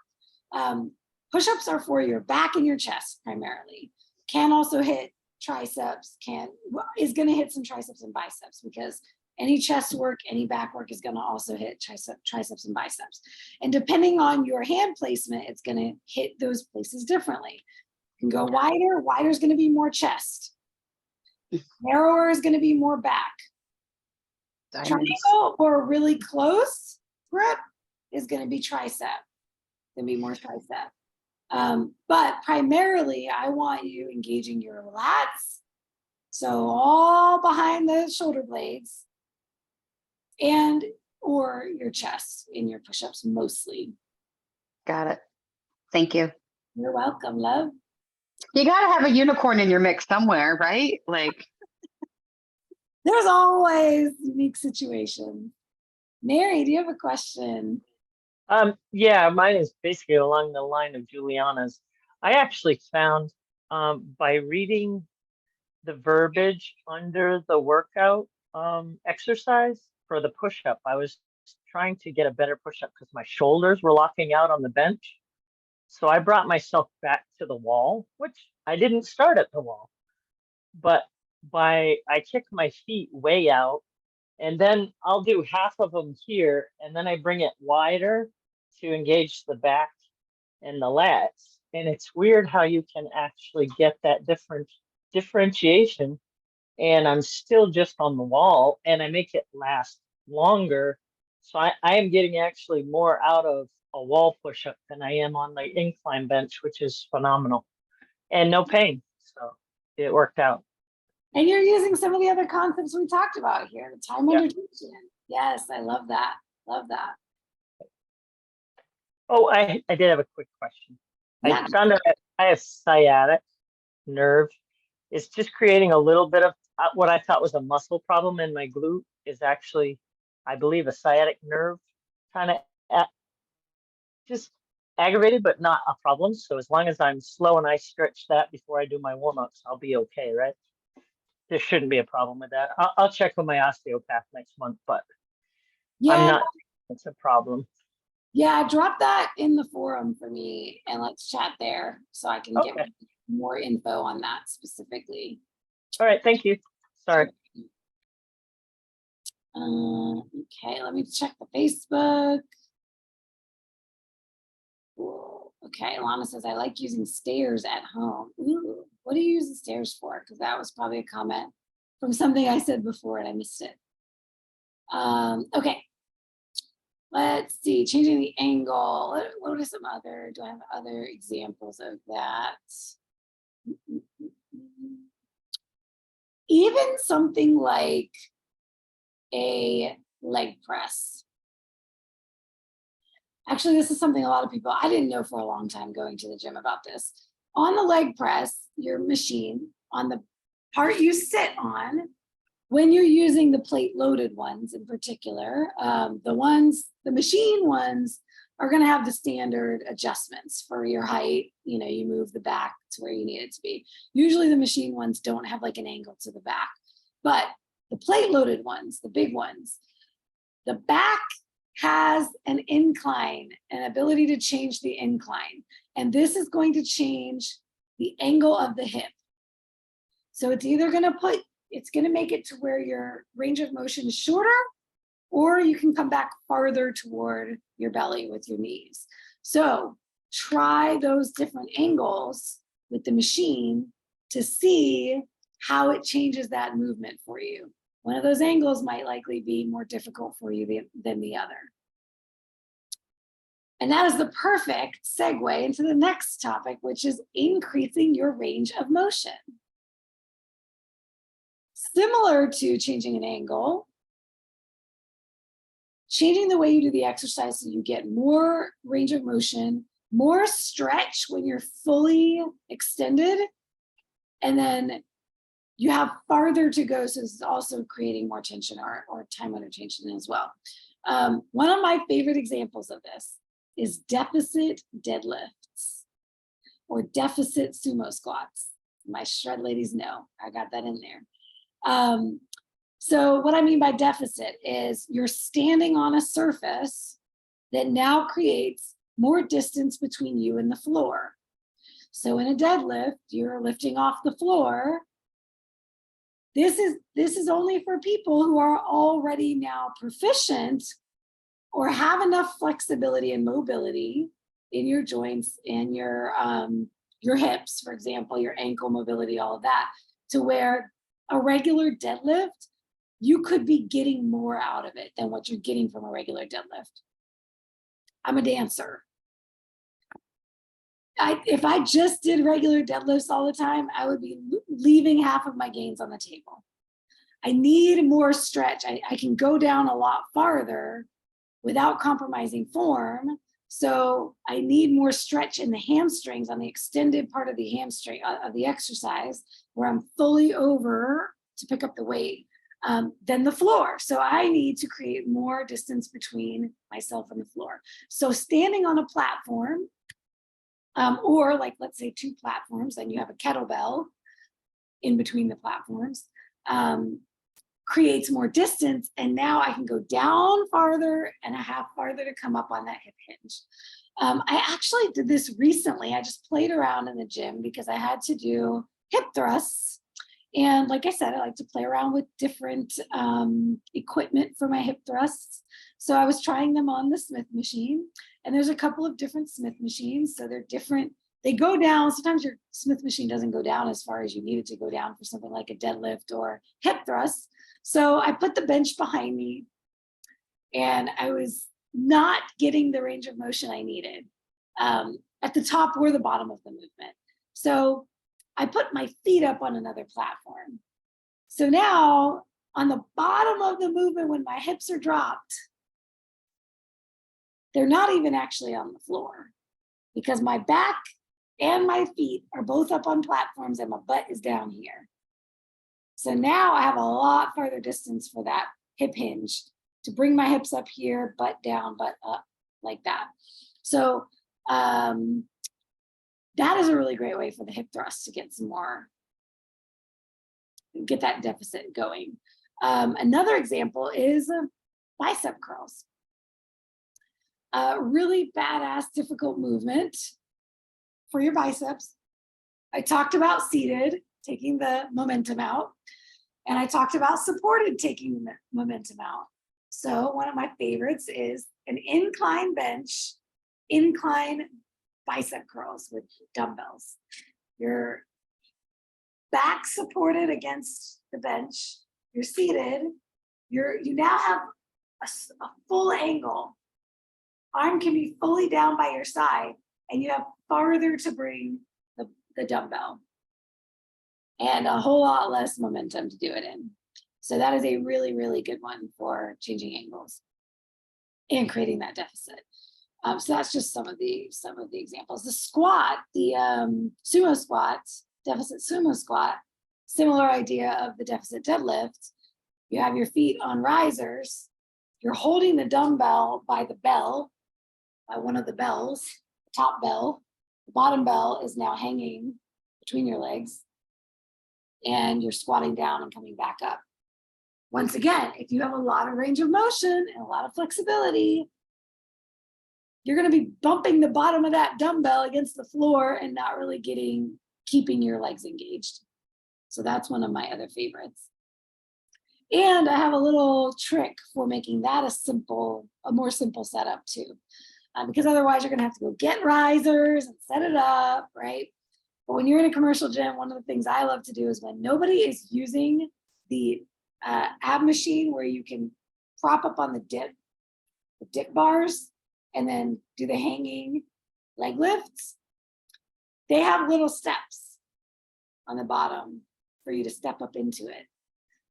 push-ups are for your back and your chest primarily. Can also hit triceps, is gonna hit some triceps and biceps, because any chest work, any back work is gonna also hit triceps and biceps. And depending on your hand placement, it's gonna hit those places differently. can go wider. Wider is going to be more chest. Narrower is going to be more back. Diamonds. Triangle or really close grip is going to be tricep. Going to be more tricep. But primarily, I want you engaging your lats. So all behind the shoulder blades and or your chest in your push-ups mostly. Got it. Thank you. You're welcome, love. You got to have a unicorn in your mix somewhere, right? Like, There's always unique situations. Mary, do you have a question? Yeah, mine is basically along the line of Juliana's. I actually found by reading the verbiage under the workout exercise for the push-up, I was trying to get a better push-up because my shoulders were locking out on the bench. So I brought myself back to the wall, which I didn't start at the wall, but I kick my feet way out, and then I'll do half of them here, and then I bring it wider to engage the back and the lats. And it's weird how you can actually get that differentiation, and I'm still just on the wall, and I make it last longer. So I am getting actually more out of a wall push-up than I am on the incline bench, which is phenomenal, and no pain. So it worked out. And you're using some of the other concepts we talked about here, the time under tension. Yes, I love that. Love that. Oh, I did have a quick question. Yeah. I found out I have sciatic nerve. It's just creating a little bit of what I thought was a muscle problem in my glute is actually, I believe, a sciatic nerve kind of just aggravated, but not a problem. So as long as I'm slow and I stretch that before I do my warm-ups, I'll be okay, right? There shouldn't be a problem with that. I'll check with my osteopath next month, but Yeah. I'm not, it's a problem. Yeah, drop that in the forum for me and let's chat there so I can get more info on that specifically. All right, thank you. Sorry. Okay, let me check the Facebook. Ooh, okay, Lana says, I like using stairs at home. Ooh, what do you use the stairs for? Because that was probably a comment from something I said before and I missed it. Okay. Let's see, changing the angle. What are some other, do I have other examples of that? Even something like a leg press. Actually, this is something a lot of people, I didn't know for a long time going to the gym about this. On the leg press, your machine, on the part you sit on, when you're using the plate loaded ones in particular, the machine ones are going to have the standard adjustments for your height. You know, you move the back to where you need it to be. Usually the machine ones don't have like an angle to the back, but the plate loaded ones, the big ones, the back has an incline, an ability to change the incline. And this is going to change the angle of the hip. So it's either going to it's going to make it to where your range of motion is shorter, or you can come back farther toward your belly with your knees. So try those different angles with the machine to see how it changes that movement for you. One of those angles might likely be more difficult for you than the other. And that is the perfect segue into the next topic, which is increasing your range of motion. Similar to changing an angle, changing the way you do the exercise so you get more range of motion, more stretch when you're fully extended, and then you have farther to go. So this is also creating more tension or time under tension as well. One of my favorite examples of this is deficit deadlifts or deficit sumo squats. My shred ladies know I got that in there. So what I mean by deficit is you're standing on a surface that now creates more distance between you and the floor. So in a deadlift, you're lifting off the floor. This is only for people who are already now proficient or have enough flexibility and mobility in your joints and your your hips, for example, your ankle mobility, all of that, to where a regular deadlift, you could be getting more out of it than what you're getting from a regular deadlift. I'm a dancer. If I just did regular deadlifts all the time, I would be leaving half of my gains on the table. I need more stretch. I can go down a lot farther without compromising form. So I need more stretch in the hamstrings on the extended part of the hamstring of the exercise where I'm fully over to pick up the weight than the floor. So I need to create more distance between myself and the floor. So standing on a platform, or like, let's say 2 platforms, then you have a kettlebell in between the platforms, creates more distance. And now I can go down farther and a half farther to come up on that hip hinge. I actually did this recently. I just played around in the gym because I had to do hip thrusts. And like I said, I like to play around with different equipment for my hip thrusts. So I was trying them on the Smith machine, and there's a couple of different Smith machines. So they're different. They go down. Sometimes your Smith machine doesn't go down as far as you need it to go down for something like a deadlift or hip thrust. So I put the bench behind me, and I was not getting the range of motion I needed at the top or the bottom of the movement. So I put my feet up on another platform. So now on the bottom of the movement, when my hips are dropped, they're not even actually on the floor because my back and my feet are both up on platforms and my butt is down here. So now I have a lot farther distance for that hip hinge to bring my hips up here, butt down, butt up, like that. So that is a really great way for the hip thrust to get some more, get that deficit going. Another example is bicep curls. Really badass, difficult movement for your biceps. I talked about seated, taking the momentum out, and I talked about supported, taking the momentum out. So one of my favorites is an incline bench, incline bicep curls with dumbbells. Your back supported against the bench, you're seated, you now have a full angle. Arm can be fully down by your side, and you have farther to bring the dumbbell and a whole lot less momentum to do it in. So that is a really, really good one for changing angles and creating that deficit. So that's just some of the examples. The squat, the sumo squat, deficit sumo squat, similar idea of the deficit deadlift. You have your feet on risers. You're holding the dumbbell by the bell, by one of the bells, the top bell. The bottom bell is now hanging between your legs, and you're squatting down and coming back up. Once again, if you have a lot of range of motion and a lot of flexibility, you're going to be bumping the bottom of that dumbbell against the floor and not really keeping your legs engaged. So that's one of my other favorites. And I have a little trick for making that a more simple setup too. Because otherwise you're going to have to go get risers and set it up, right? But when you're in a commercial gym, one of the things I love to do is when nobody is using the ab machine where you can prop up on the dip bars and then do the hanging leg lifts, they have little steps on the bottom for you to step up into it.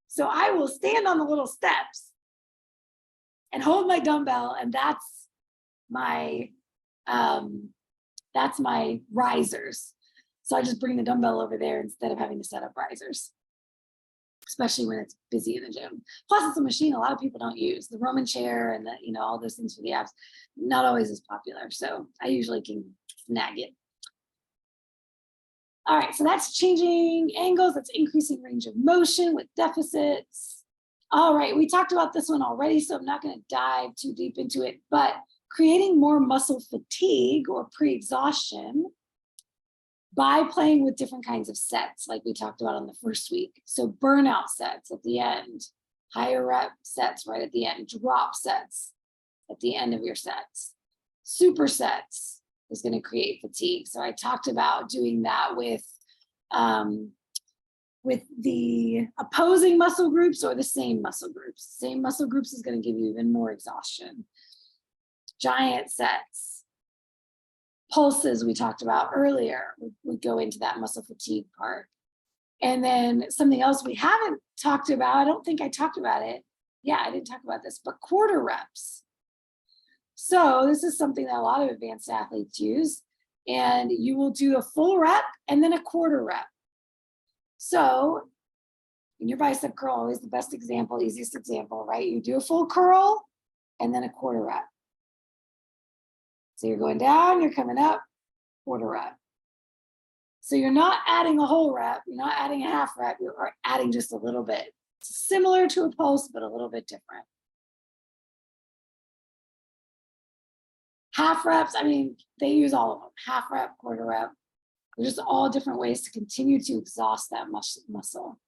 So I will stand on the little steps and hold my dumbbell, and that's my risers. So I just bring the dumbbell over there instead of having to set up risers, especially when it's busy in the gym. Plus, it's a machine a lot of people don't use. The Roman chair and all those things for the abs, not always as popular. So I usually can snag it. All right, so that's changing angles. That's increasing range of motion with deficits. All right, we talked about this one already, so I'm not going to dive too deep into it, but creating more muscle fatigue or pre-exhaustion by playing with different kinds of sets, like we talked about on the first week. So burnout sets at the end, higher rep sets right at the end, drop sets at the end of your sets, supersets is going to create fatigue. So I talked about doing that with the opposing muscle groups or the same muscle groups. Same muscle groups is going to give you even more exhaustion. Giant sets. Pulses we talked about earlier would go into that muscle fatigue part. And then something else we haven't talked about, I don't think I talked about it. Yeah, I didn't talk about this, but quarter reps. So this is something that a lot of advanced athletes use, and you will do a full rep and then a quarter rep. So in your bicep curl, always the best example, easiest example, right? You do a full curl and then a quarter rep. So you're going down, you're coming up, quarter rep. So you're not adding a whole rep, you're not adding a half rep, you're adding just a little bit. It's similar to a pulse, but a little bit different. Half reps, I mean, they use all of them. Half rep, quarter rep. They're just all different ways to continue to exhaust that muscle.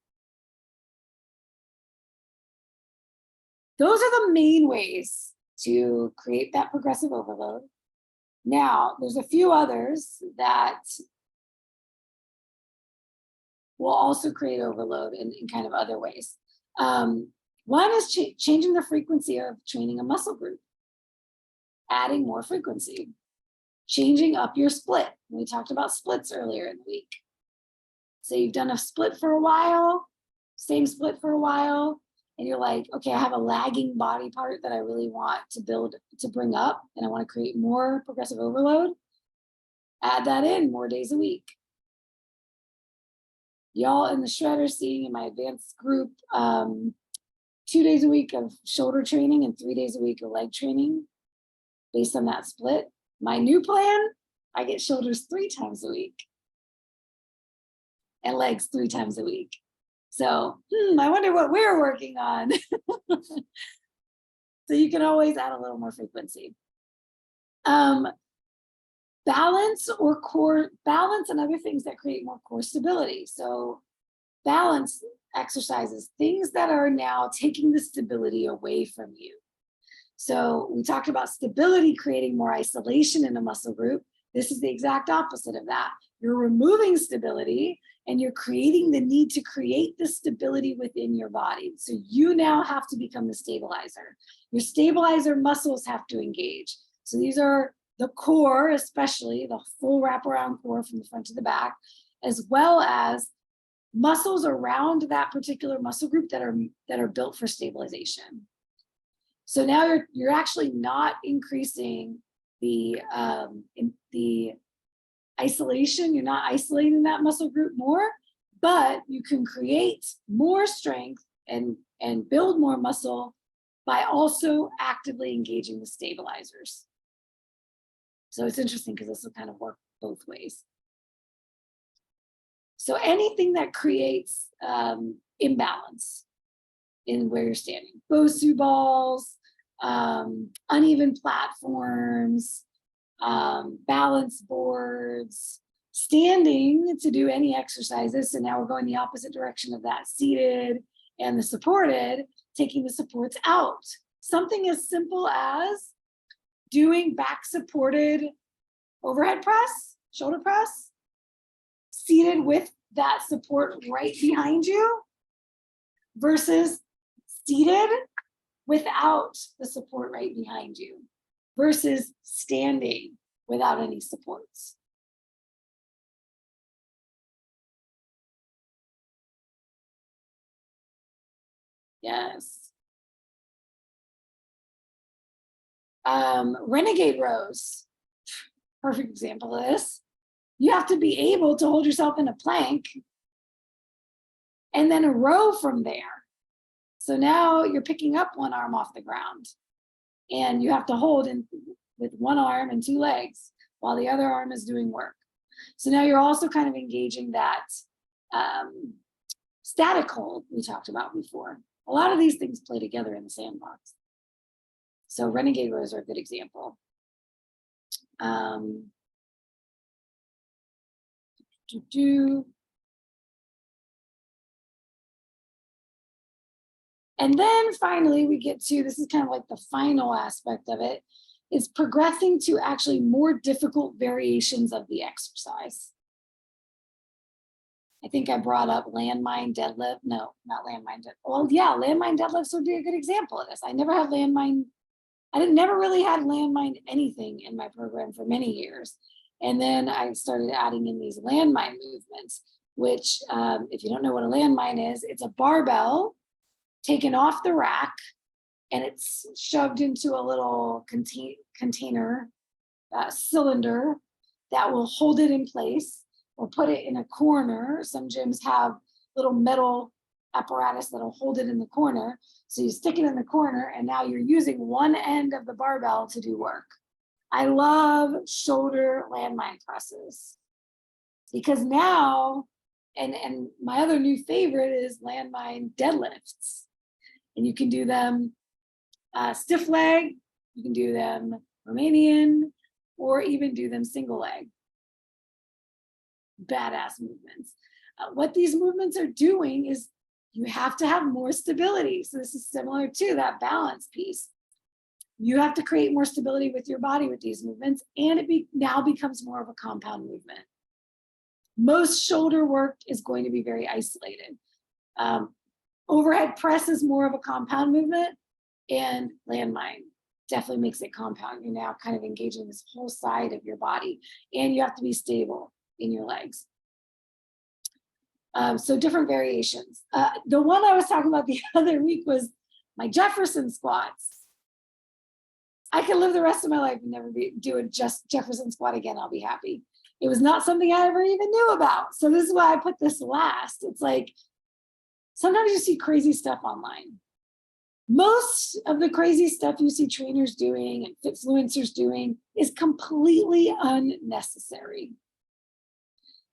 Those are the main ways to create that progressive overload. Now, there's a few others that will also create overload in kind of other ways. One is changing the frequency of training a muscle group, adding more frequency, changing up your split. We talked about splits earlier in the week. So you've done a split for a while, same split for a while, and you're like, okay, I have a lagging body part that I really want to build, to bring up, and I want to create more progressive overload. Add that in more days a week. Y'all in the shredder seeing in my advanced group, 2 days a week of shoulder training and 3 days a week of leg training based on that split. My new plan, I get shoulders 3 times a week and legs 3 times a week. So I wonder what we're working on. So you can always add a little more frequency. Balance or core balance and other things that create more core stability. So balance exercises, things that are now taking the stability away from you. So we talked about stability creating more isolation in a muscle group. This is the exact opposite of that. You're removing stability and you're creating the need to create the stability within your body. So you now have to become the stabilizer. Your stabilizer muscles have to engage. So these are the core, especially the full wraparound core from the front to the back, as well as muscles around that particular muscle group that are built for stabilization. So now you're actually not increasing the isolation. You're not isolating that muscle group more, but you can create more strength and build more muscle by also actively engaging the stabilizers. So it's interesting because this will kind of work both ways. So anything that creates imbalance in where you're standing, Bosu balls, uneven platforms, balance boards, standing to do any exercises. So now we're going the opposite direction of that, seated and the supported, taking the supports out. Something as simple as doing back supported overhead press, shoulder press, seated with that support right behind you versus seated without the support right behind you versus standing without any supports. Yes. Renegade rows, perfect example of this. You have to be able to hold yourself in a plank and then a row from there. So now you're picking up one arm off the ground and you have to hold in with one arm and 2 legs while the other arm is doing work. So now you're also kind of engaging that static hold we talked about before. A lot of these things play together in the sandbox. So renegade rows are a good example. And then finally we get to, this is kind of like the final aspect of it, is progressing to actually more difficult variations of the exercise. I think I brought up landmine deadlift. No, not landmine deadlift. Well, yeah, landmine deadlifts would be a good example of this. I never had landmine. Never really had landmine anything in my program for many years. And then I started adding in these landmine movements, which if you don't know what a landmine is, it's a barbell taken off the rack and it's shoved into a little container cylinder that will hold it in place or put it in a corner. Some gyms have little metal apparatus that'll hold it in the corner. So you stick it in the corner and now you're using one end of the barbell to do work. I love shoulder landmine presses because now, and my other new favorite is landmine deadlifts. And you can do them stiff leg, you can do them Romanian, or even do them single leg. Badass movements. What these movements are doing is you have to have more stability. So this is similar to that balance piece. You have to create more stability with your body with these movements, and it now becomes more of a compound movement. Most shoulder work is going to be very isolated. Overhead press is more of a compound movement, and landmine definitely makes it compound. You're now kind of engaging this whole side of your body, and you have to be stable in your legs. So different variations. The one I was talking about the other week was my Jefferson squats. I could live the rest of my life and never do a just Jefferson squat again. I'll be happy. It was not something I ever even knew about. So this is why I put this last. It's like, sometimes you see crazy stuff online. Most of the crazy stuff you see trainers doing and influencers doing is completely unnecessary.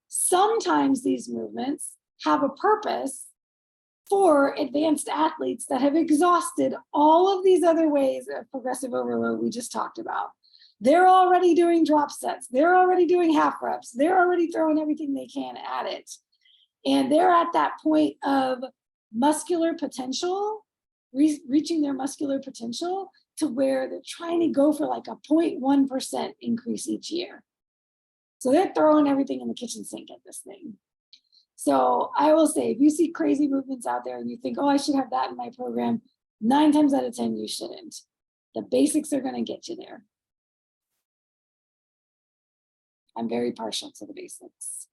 Sometimes these movements have a purpose for advanced athletes that have exhausted all of these other ways of progressive overload we just talked about. They're already doing drop sets. They're already doing half reps. They're already throwing everything they can at it. And they're at that point of muscular potential, reaching their muscular potential to where they're trying to go for like a 0.1% increase each year. So they're throwing everything in the kitchen sink at this thing. So I will say, if you see crazy movements out there and you think, oh, I should have that in my program, 9 times out of 10, you shouldn't. The basics are going to get you there. I'm very partial to the basics.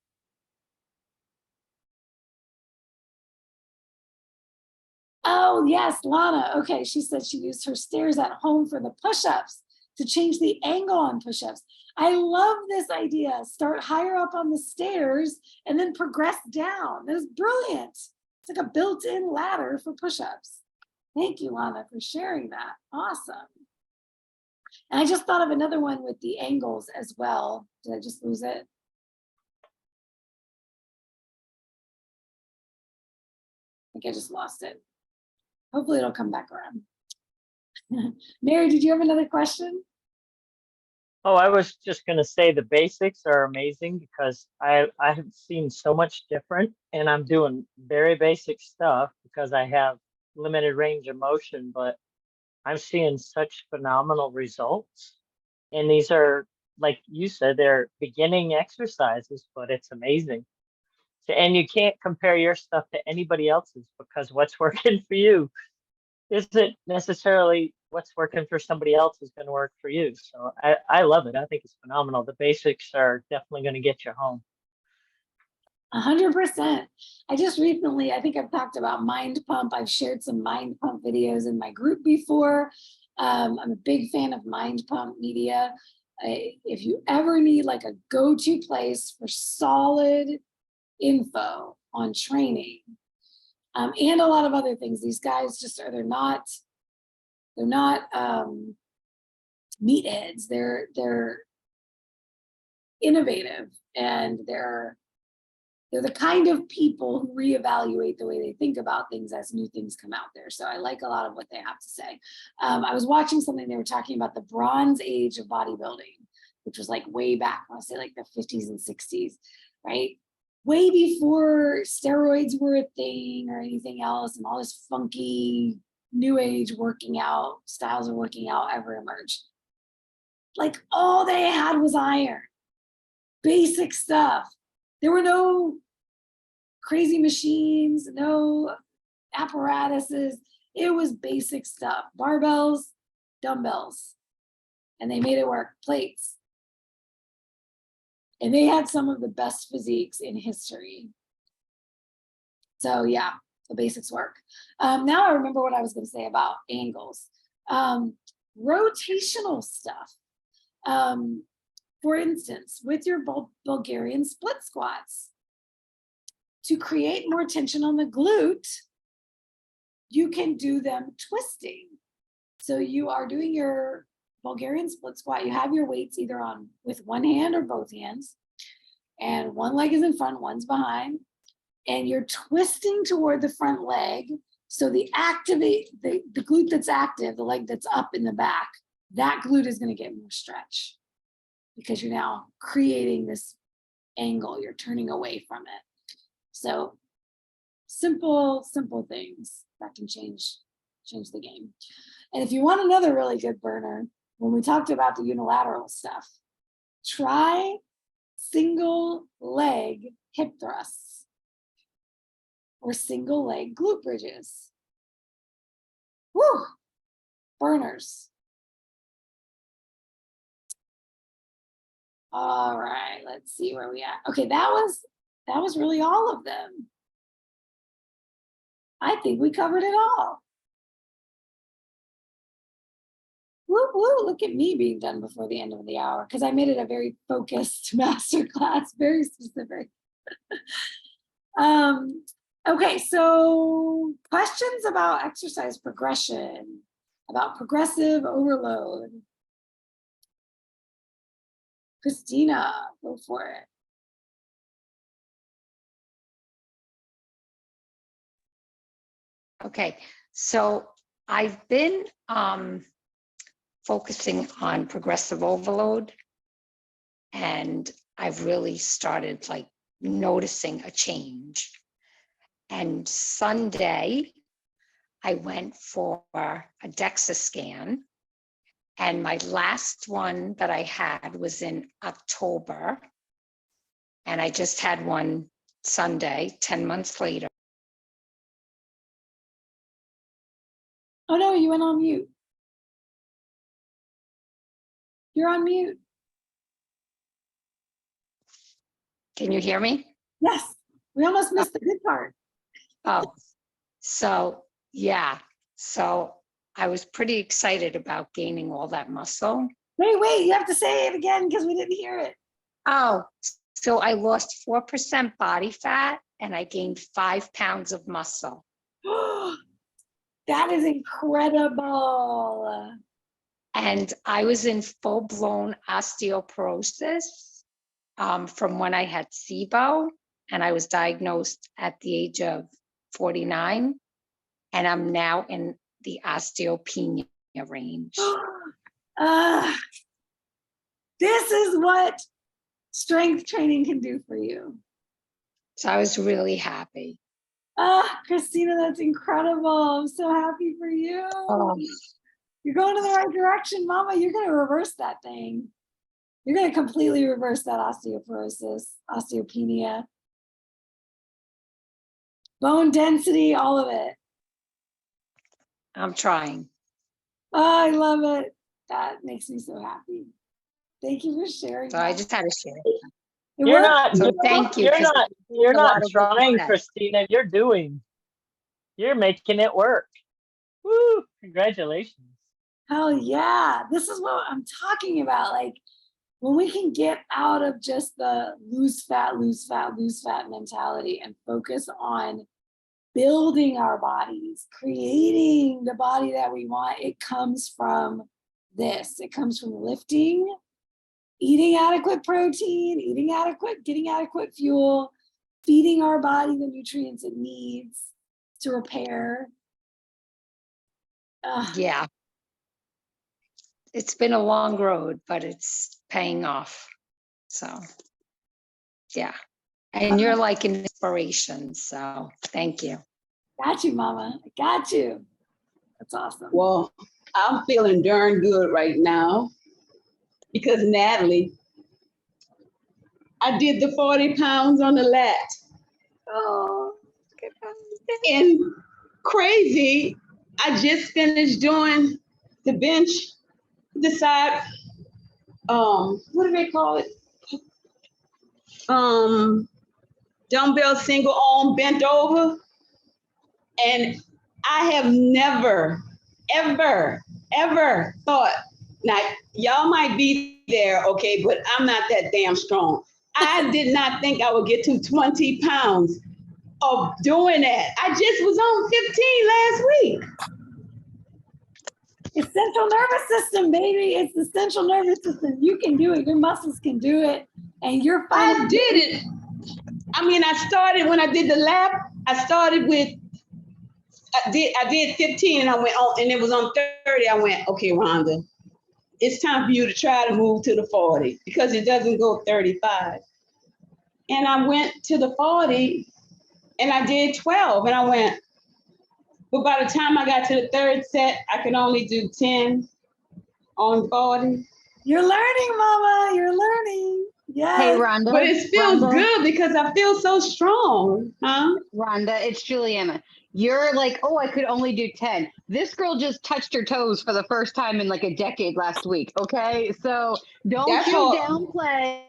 Oh, yes, Lana. Okay, she said she used her stairs at home for the push-ups to change the angle on push-ups. I love this idea. Start higher up on the stairs and then progress down. That is brilliant. It's like a built-in ladder for push-ups. Thank you, Lana, for sharing that. Awesome. And I just thought of another one with the angles as well. Did I just lose it? I think I just lost it. Hopefully it'll come back around. Mary, did you have another question? Oh, I was just going to say the basics are amazing because I have seen so much different, and I'm doing very basic stuff because I have limited range of motion, but I'm seeing such phenomenal results. And these are, like you said, they're beginning exercises, but it's amazing. And you can't compare your stuff to anybody else's because what's working for you isn't necessarily what's working for somebody else is going to work for you. So I love it. I think it's phenomenal. The basics are definitely going to get you home. 100%. I just recently, I think I've talked about Mind Pump. I've shared some Mind Pump videos in my group before. I'm a big fan of Mind Pump media. If you ever need like a go-to place for solid info on training, and a lot of other things, these guys just are, they're not meatheads. They're innovative, and they're the kind of people who reevaluate the way they think about things as new things come out there. So I like a lot of what they have to say. I was watching something, they were talking about the Bronze Age of bodybuilding, which was like way back, I want to say like the 50s and 60s, right? Way before steroids were a thing or anything else, and all this funky new age working out styles of working out ever emerged. like all they had was iron, basic stuff. There were no crazy machines, no apparatuses. It was basic stuff, barbells, dumbbells, and they made it work, plates. And they had some of the best physiques in history. So yeah, the basics work. Now I remember what I was going to say about angles. Rotational stuff. For instance, with your Bulgarian split squats, to create more tension on the glute, you can do them twisting. So you are doing your Bulgarian split squat, you have your weights either on with one hand or both hands, and one leg is in front, one's behind, and you're twisting toward the front leg. So the glute that's active, the leg that's up in the back, that glute is going to get more stretch because you're now creating this angle, you're turning away from it. So simple things that can change the game. And if you want another really good burner, when we talked about the unilateral stuff, try single leg hip thrusts or single leg glute bridges. Woo! Burners. All right, let's see where we at. Okay, that was really all of them. I think we covered it all. Woo woo, look at me being done before the end of the hour because I made it a very focused masterclass, very specific. Okay, so questions about exercise progression, about progressive overload. Christina, go for it. Okay, so I've been focusing on progressive overload, and I've really started like noticing a change. And Sunday, I went for a DEXA scan, and my last one that I had was in October, and I just had one Sunday, 10 months later. Oh no, you went on mute. You're on mute. Can you hear me? Yes, we almost missed the good part. Oh, so yeah, so I was pretty excited about gaining all that muscle. Wait, you have to say it again because we didn't hear it. Oh, so I lost 4% body fat and I gained 5 pounds of muscle. That is incredible. And I was in full-blown osteoporosis from when I had SIBO, and I was diagnosed at the age of 49, and I'm now in the osteopenia range. This is what strength training can do for you. So I was really happy. Christina, that's incredible. I'm so happy for you. Oh. You're going in the right direction, Mama. You're going to reverse that thing. You're going to completely reverse that osteoporosis, osteopenia, bone density, all of it. I'm trying. Oh, I love it. That makes me so happy. Thank you for sharing. So I just had to share. You're not. So thank you. You're a lot not of work trying, today. Christina. You're doing. You're making it work. Woo! Congratulations. Hell yeah. This is what I'm talking about. Like when we can get out of just the lose fat mentality and focus on building our bodies, creating the body that we want, it comes from this. It comes from lifting, eating adequate protein, getting adequate fuel, feeding our body the nutrients it needs to repair. Yeah. It's been a long road, but it's paying off. So, yeah. And you're like an inspiration. So thank you. Got you, Mama. I got you. That's awesome. Well, I'm feeling darn good right now. because Natalie, I did the 40 pounds on the lat. Oh, And crazy, I just finished doing the bench, the side, what do they call it? Dumbbell single arm bent over. And I have never, ever, ever thought, now y'all might be there, okay, but I'm not that damn strong. I did not think I would get to 20 pounds of doing that. I just was on 15 last week. it's central nervous system, baby. It's the central nervous system. You can do it. Your muscles can do it. And you're fine. I did it. I mean, I started when I did the lap, I started with, I did 15 and I went on, and it was on 30. I went, okay, Rhonda, it's time for you to try to move to the 40 because it doesn't go 35. And I went to the 40 and I did 12 and I went, but by the time I got to the third set, I could only do 10 on 40. You're learning, mama. You're learning. Yes. Hey, Rhonda. But it feels Rhonda, good because I feel so strong, huh? Rhonda, it's Juliana. You're like, oh, I could only do 10. This girl just touched her toes for the first time in like a decade last week. Okay. So don't downplay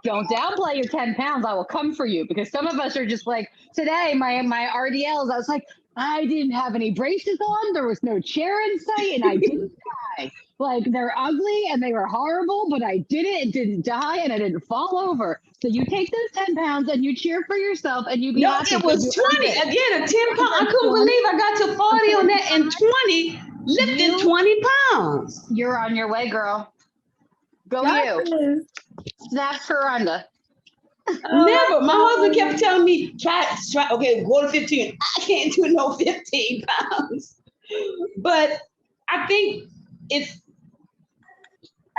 your 10 pounds. I will come for you because some of us are just like, today, my RDLs, I was like, I didn't have any braces on. There was no chair in sight and I didn't die. Like they're ugly and they were horrible, but I did it and didn't die and I didn't fall over. So you take those 10 pounds and you cheer for yourself and you be No, happy. it was 20. Again, a 10 pound. I couldn't believe I got to 40 on that and 20, lifting 20 pounds. You're on your way, girl. Go Yes, you. it is. Snap for Rhonda. Oh, Never. My husband kept telling me, try, okay, go to 15. I can't do no 15 pounds. But I think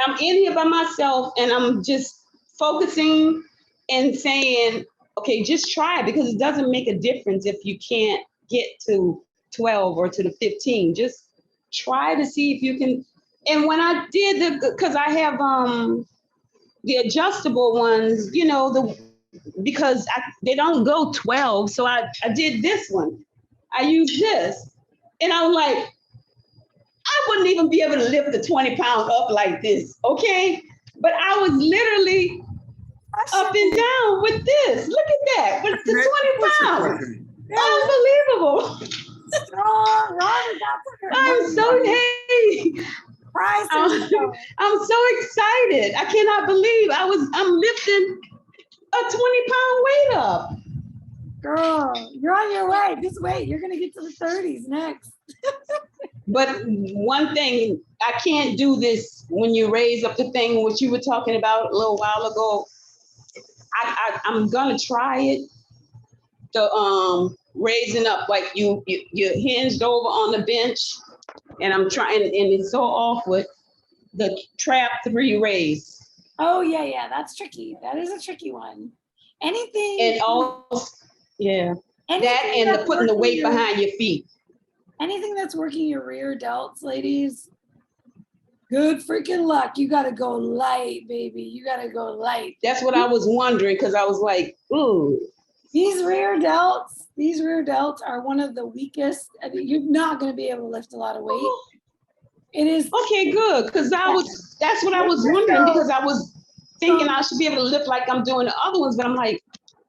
I'm in here by myself and I'm just focusing and saying, okay, just try it because it doesn't make a difference if you can't get to 12 or to the 15. Just try to see if you can. And when I did because I have the adjustable ones, you know, because they don't go 12. So I did this one. I used this. And I was like, I wouldn't even be able to lift the 20 pound up like this, okay? But I was literally up and down with this. Look at that, with the 20 pounds. Unbelievable. Oh, Rhonda, that's I'm so, hey, I'm so excited. I cannot believe I'm lifting a 20-pound weight up. Girl, you're on your way. Just wait. You're going to get to the 30s next. But one thing, I can't do this when you raise up the thing, which you were talking about a little while ago. I'm gonna try it. The raising up, like you're hinged over on the bench, and I'm trying, and it's so awkward. The trap 3 raise. Oh, yeah. That's tricky. That is a tricky one. Anything. And all, yeah. Anything That and that's putting the weight working behind your feet. Anything that's working your rear delts, ladies, good freaking luck. You got to go light, baby. You got to go light. That's what I was wondering, because I was like, ooh. These rear delts are one of the weakest. I mean, you're not going to be able to lift a lot of weight. It is. Okay, good, because that's what I was wondering, because I was thinking I should be able to lift like I'm doing the other ones, but I'm like,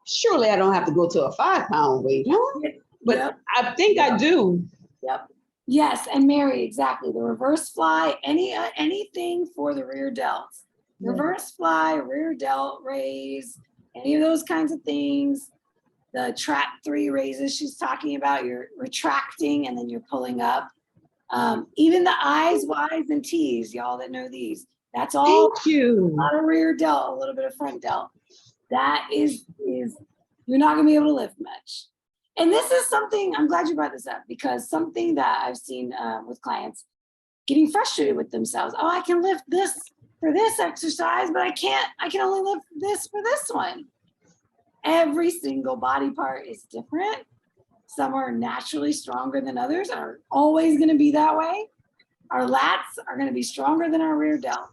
surely I don't have to go to a 5-pound weight, huh? But Yep. I think I do. Yep. Yes, and Mary, exactly. The reverse fly, anything for the rear delts. Reverse fly, rear delt raise, any of those kinds of things. The trap 3 raises she's talking about, you're retracting and then you're pulling up. Even the I's, Y's, and T's, y'all that know these, that's all. Thank you. A lot of rear delt, a little bit of front delt. That is you're not gonna be able to lift much. And this is something, I'm glad you brought this up, because something that I've seen with clients getting frustrated with themselves. Oh, I can lift this for this exercise, but I can only lift this for this one. Every single body part is different. Some are naturally stronger than others, are always gonna be that way. Our lats are gonna be stronger than our rear delts.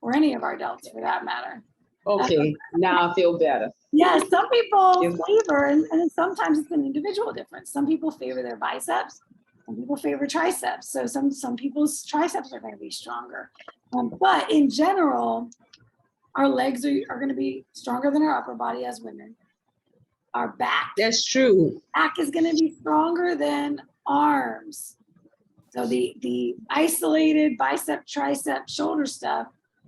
or any of our delts for that matter. Okay, now I feel better. Yeah, some people Yes. favor, and sometimes it's an individual difference. Some people favor their biceps, some people favor triceps. So some people's triceps are going to be stronger. But in general, our legs are going to be stronger than our upper body as women. Our back True. back is going to be stronger than arms. So the isolated bicep, tricep, shoulder stuff,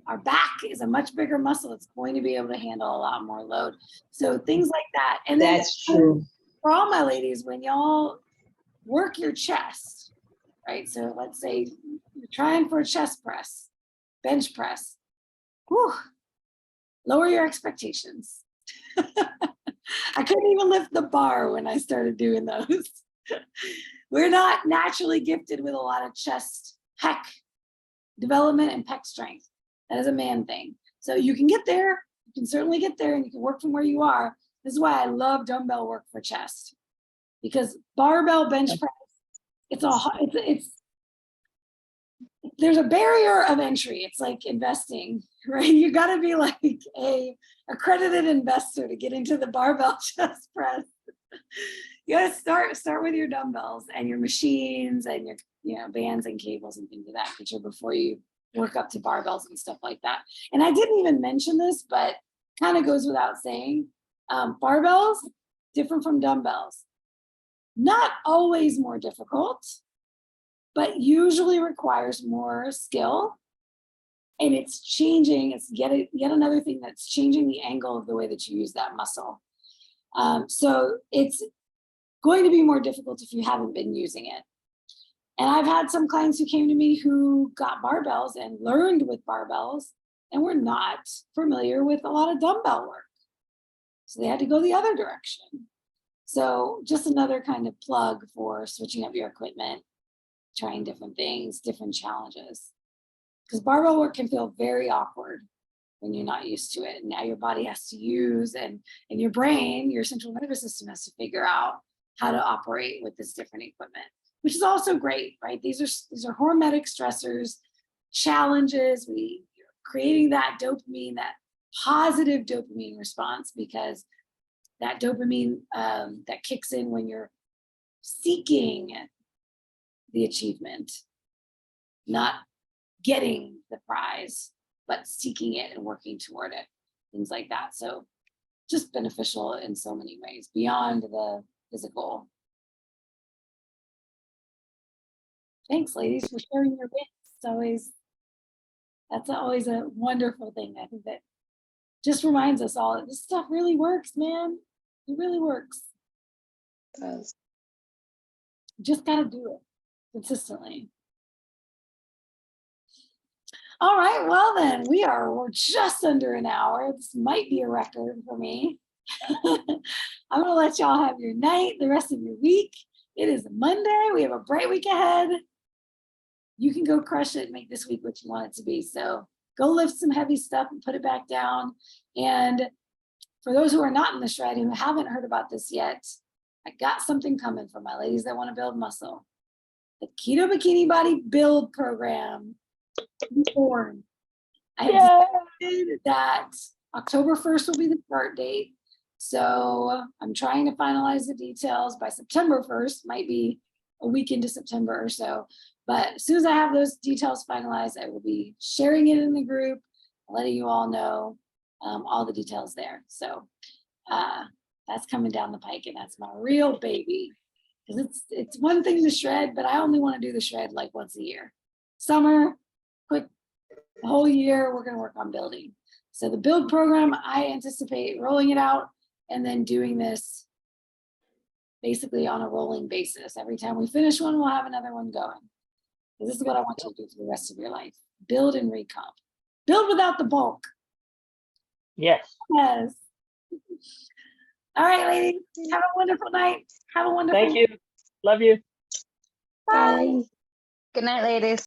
our back is a much bigger muscle. It's going to be able to handle a lot more load. So things like that. And then That's true. for all my ladies, when y'all work your chest, right? So let's say you're trying for a chest press, bench press. Whew, lower your expectations. I couldn't even lift the bar when I started doing those. We're not naturally gifted with a lot of chest, pec development and pec strength. That is a man thing. So you can get there, you can certainly get there, and you can work from where you are. This is why I love dumbbell work for chest, because barbell bench press, there's a barrier of entry. It's like investing, right? You got to be like a accredited investor to get into the barbell chest press. You got to start with your dumbbells and your machines and your bands and cables and things of that nature before you work up to barbells and stuff like that. And I didn't even mention this, but kind of goes without saying, barbells different from dumbbells. Not always more difficult, but usually requires more skill. And it's changing, it's yet another thing that's changing the angle of the way that you use that muscle. So it's going to be more difficult if you haven't been using it. And I've had some clients who came to me who got barbells and learned with barbells and were not familiar with a lot of dumbbell work. So they had to go the other direction. So just another kind of plug for switching up your equipment, trying different things, different challenges. Because barbell work can feel very awkward when you're not used to it. And now your body has to use, and your brain, your central nervous system has to figure out how to operate with this different equipment, which is also great, right? These are hormetic stressors, challenges. We are creating that dopamine, that positive dopamine response, because that dopamine that kicks in when you're seeking the achievement, not getting the prize, but seeking it and working toward it, things like that. So just beneficial in so many ways beyond the physical. Thanks, ladies, for sharing your bits. That's always a wonderful thing. I think that just reminds us all that this stuff really works, man. It really works. It does. You just got to do it consistently. All right, well then, we're just under an hour. This might be a record for me. I'm gonna let y'all have your night, the rest of your week. It is Monday. We have a bright week ahead. You can go crush it, make this week what you want it to be. So go lift some heavy stuff and put it back down. And for those who are not in the shred, who haven't heard about this yet, I got something coming for my ladies that want to build muscle. The Keto Bikini Body Build Program. Born. I decided that October 1st will be the start date. So I'm trying to finalize the details by September 1st, might be a week into September or so. But as soon as I have those details finalized, I will be sharing it in the group, letting you all know all the details there. So that's coming down the pike, and that's my real baby. Because it's one thing to shred, but I only want to do the shred like once a year. Summer, quick, the whole year, we're going to work on building. So the build program, I anticipate rolling it out and then doing this basically on a rolling basis. Every time we finish one, we'll have another one going. This is what I want you to do for the rest of your life. Build and recomp. Build without the bulk. Yes. Yes. All right, ladies. Have a wonderful night. Have a wonderful Thank you. Love you. Bye. Good night, ladies.